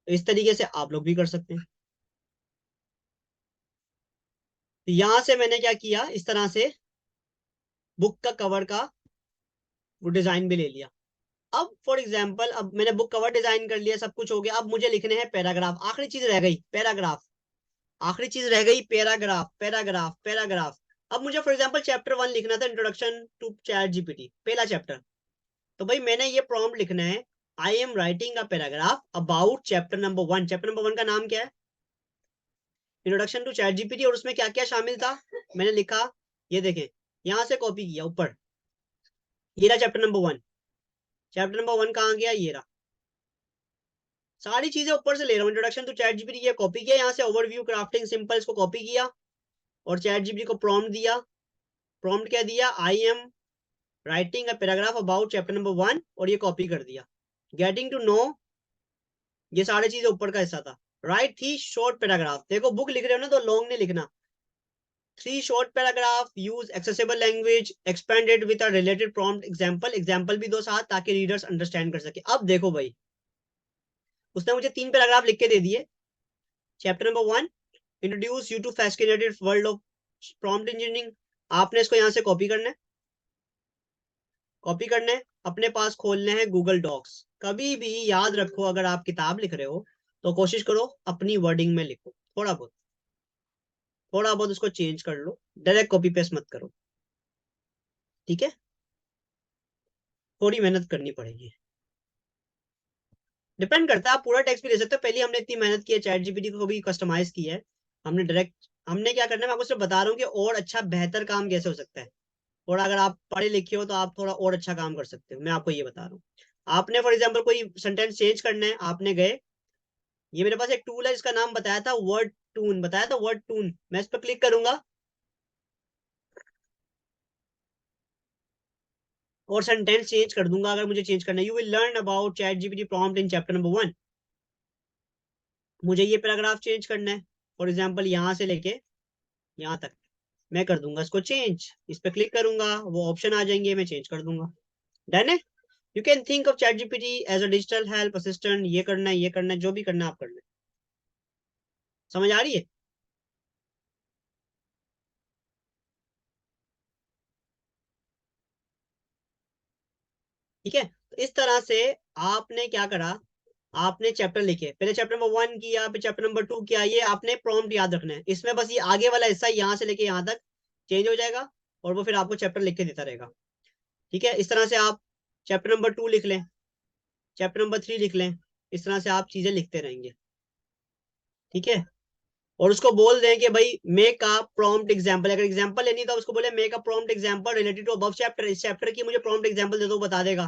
तो इस तरीके से आप लोग भी कर सकते हैं। तो यहाँ से मैंने क्या किया, इस तरह से बुक का कवर का वो डिजाइन भी ले लिया। अब फॉर एग्जाम्पल, अब मैंने बुक कवर डिजाइन कर लिया, सब कुछ हो गया। अब मुझे लिखने हैं पैराग्राफ, आखिरी चीज रह गई पैराग्राफ। आखिरी चीज रह गई पैराग्राफ, पैराग्राफ, पैराग्राफ। अब मुझे फॉर एग्जाम्पल चैप्टर 1 लिखना था, इंट्रोडक्शन टू चैट जीपीटी, पहला चैप्टर। तो भाई मैंने ये प्रॉम्प्ट लिखना है, I am writing a paragraph about chapter number 1। Chapter number 1 का नाम क्या है? Introduction to ChatGPT. और उसमें क्या क्या शामिल था मैंने लिखा, ये देखें, यहां से कॉपी किया ऊपर। ये रहा चैप्टर नंबर 1। चैप्टर नंबर 1 कहाँ गया? ये रहा। सारी चीजें ऊपर से ले रहा हूँ। इंट्रोडक्शन टू चैट जीपीटी ये कॉपी किया, यहाँ से ओवरव्यू क्राफ्टिंग सिंपल इसको कॉपी किया, और चैट जीपीटी को प्रॉम्प्ट दिया। प्रॉम्प्ट क्या दिया? आई am writing a paragraph about chapter number 1, और ये कॉपी कर दिया। गेटिंग टू नो, ये सारी चीजें ऊपर का हिस्सा था। राइट थी शॉर्ट पैराग्राफ, देखो बुक लिख रहे हो ना तो लॉन्ग नहीं लिखना। 3 short paragraph, use accessible language, expanded with a related prompt example, example भी दो साथ ताकि रीडर्स अंडरस्टैंड कर सके। अब देखो भाई, उसने मुझे 3 पैराग्राफ लिख के दे दिए। Chapter number 1, introduce you to fascinated world of prompt engineering. आपने इसको यहाँ से कॉपी करना है, कॉपी करना है, अपने पास खोलने हैं गूगल डॉक्स। कभी भी याद रखो, अगर आप किताब लिख रहे हो तो कोशिश करो अपनी वर्डिंग में लिखो, थोड़ा बहुत, थोड़ा बहुत उसको चेंज कर लो, डायरेक्ट कॉपी पेस्ट मत करो। ठीक है, थोड़ी मेहनत करनी पड़ेगी। डिपेंड करता है, आप पूरा टेक्स्ट भी दे सकते हो। पहले हमने इतनी मेहनत की है, चैट जीपीटी को भी कस्टमाइज किया है हमने डायरेक्ट। हमने क्या करना है, मैं आपको सिर्फ बता रहा हूँ कि और अच्छा बेहतर काम कैसे हो सकता है। थोड़ा अगर आप पढ़े लिखे हो तो आप थोड़ा और अच्छा काम कर सकते हो, मैं आपको ये बता रहा हूँ। आपने फॉर एग्जाम्पल कोई सेंटेंस चेंज करना है, आपने गए, ये मेरे पास एक टूल है, इसका नाम बताया था वर्ड टून, बताया था वर्ड टून। मैं इस पर क्लिक करूंगा और सेंटेंस चेंज कर दूंगा अगर मुझे चेंज करना है। You will learn about chat GPT prompt in chapter number 1। मुझे ये पैराग्राफ चेंज करना है, फॉर एग्जाम्पल यहाँ से लेके यहाँ तक, मैं कर दूंगा इसको चेंज। इस पर क्लिक करूंगा, वो ऑप्शन आ जाएंगे, मैं चेंज कर दूंगा। डन है। You can think of ChatGPT as a digital help assistant. ये करना है, ये करना है, जो भी करना है आप करना है। समझ आ रही है? ठीक है, तो इस तरह से आपने क्या करा, आपने चैप्टर लिखे, पहले चैप्टर नंबर 1 किया, फिर चैप्टर नंबर 2 किया। ये आपने प्रॉम्प्ट याद रखना है, इसमें बस ये आगे वाला हिस्सा यहाँ से लेके यहाँ तक चेंज हो जाएगा, और वो फिर आपको चैप्टर लिख के देता रहेगा। ठीक है, इस तरह से आप चैप्टर नंबर 2 लिख लें, चैप्टर नंबर 3 लिख लें। इस तरह से आप चीजें लिखते रहेंगे। ठीक है, और उसको बोल दें कि भाई मेक अ प्रॉम्प्ट एग्जांपल। अगर एग्जांपल लेनी तो उसको बोले make a prompt example related to above chapter. इस चैप्टर की मुझे प्रॉम्प्ट एग्जांपल दे दो, बता देगा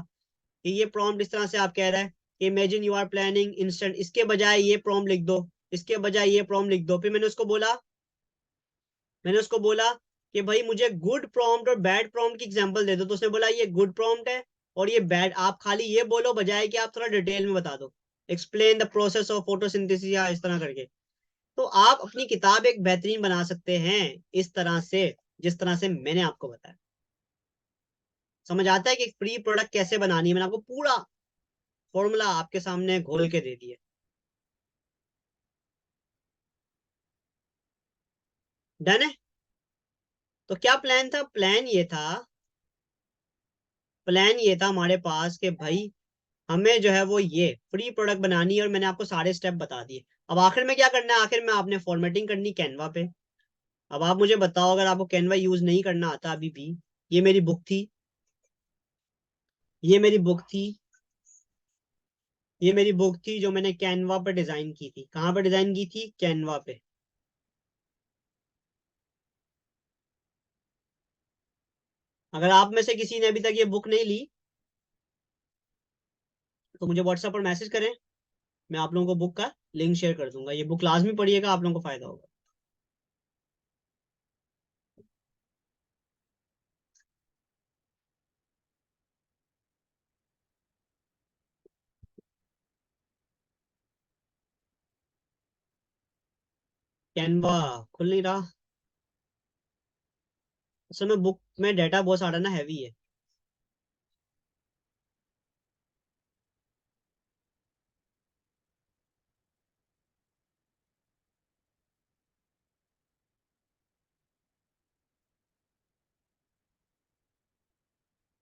कि ये प्रॉम्प्ट इस तरह से आप कह रहे हैं, imagine you are planning instant, इसके बजाय ये प्रॉम्प्ट लिख दो, इसके बजाय ये प्रॉम्प्ट लिख दो। फिर मैंने उसको बोला कि भाई मुझे गुड प्रॉम्प्ट और बैड प्रॉम्प्ट की एग्जांपल दे दो। तो उसने बोला ये गुड प्रॉम्प्ट है और ये बैड। आप खाली ये बोलो बजाय कि आप थोड़ा डिटेल में बता दो, explain the process of photosynthesis या इस तरह करके। तो आप अपनी किताब एक बेहतरीन बना सकते हैं इस तरह से, जिस तरह से मैंने आपको बताया। समझ आता है कि एक फ्री प्रोडक्ट कैसे बनानी है? मैंने आपको पूरा फॉर्मूला आपके सामने घोल के दे दिया। डन है। तो क्या प्लान था? प्लान ये था हमारे पास कि भाई हमें जो है वो ये फ्री प्रोडक्ट बनानी है, और मैंने आपको सारे स्टेप बता दिए। अब आखिर में क्या करना है? आखिर में आपने फॉर्मेटिंग करनी कैनवा पे। अब आप मुझे बताओ, अगर आपको कैनवा यूज नहीं करना आता अभी भी, ये मेरी बुक थी। ये मेरी बुक थी। ये मेरी बुक थी जो मैंने कैनवा पे डिजाइन की थी। कहाँ पे डिजाइन की थी? कैनवा पे। अगर आप में से किसी ने अभी तक ये बुक नहीं ली तो मुझे व्हाट्सएप पर मैसेज करें। मैं आप लोगों को बुक का लिंक शेयर कर दूंगा। ये बुक लाजमी पढ़िएगा, आप लोगों को फायदा होगा। कैनवा खुल नहीं रहा। असल में बुक में डाटा बहुत सारा ना हैवी है।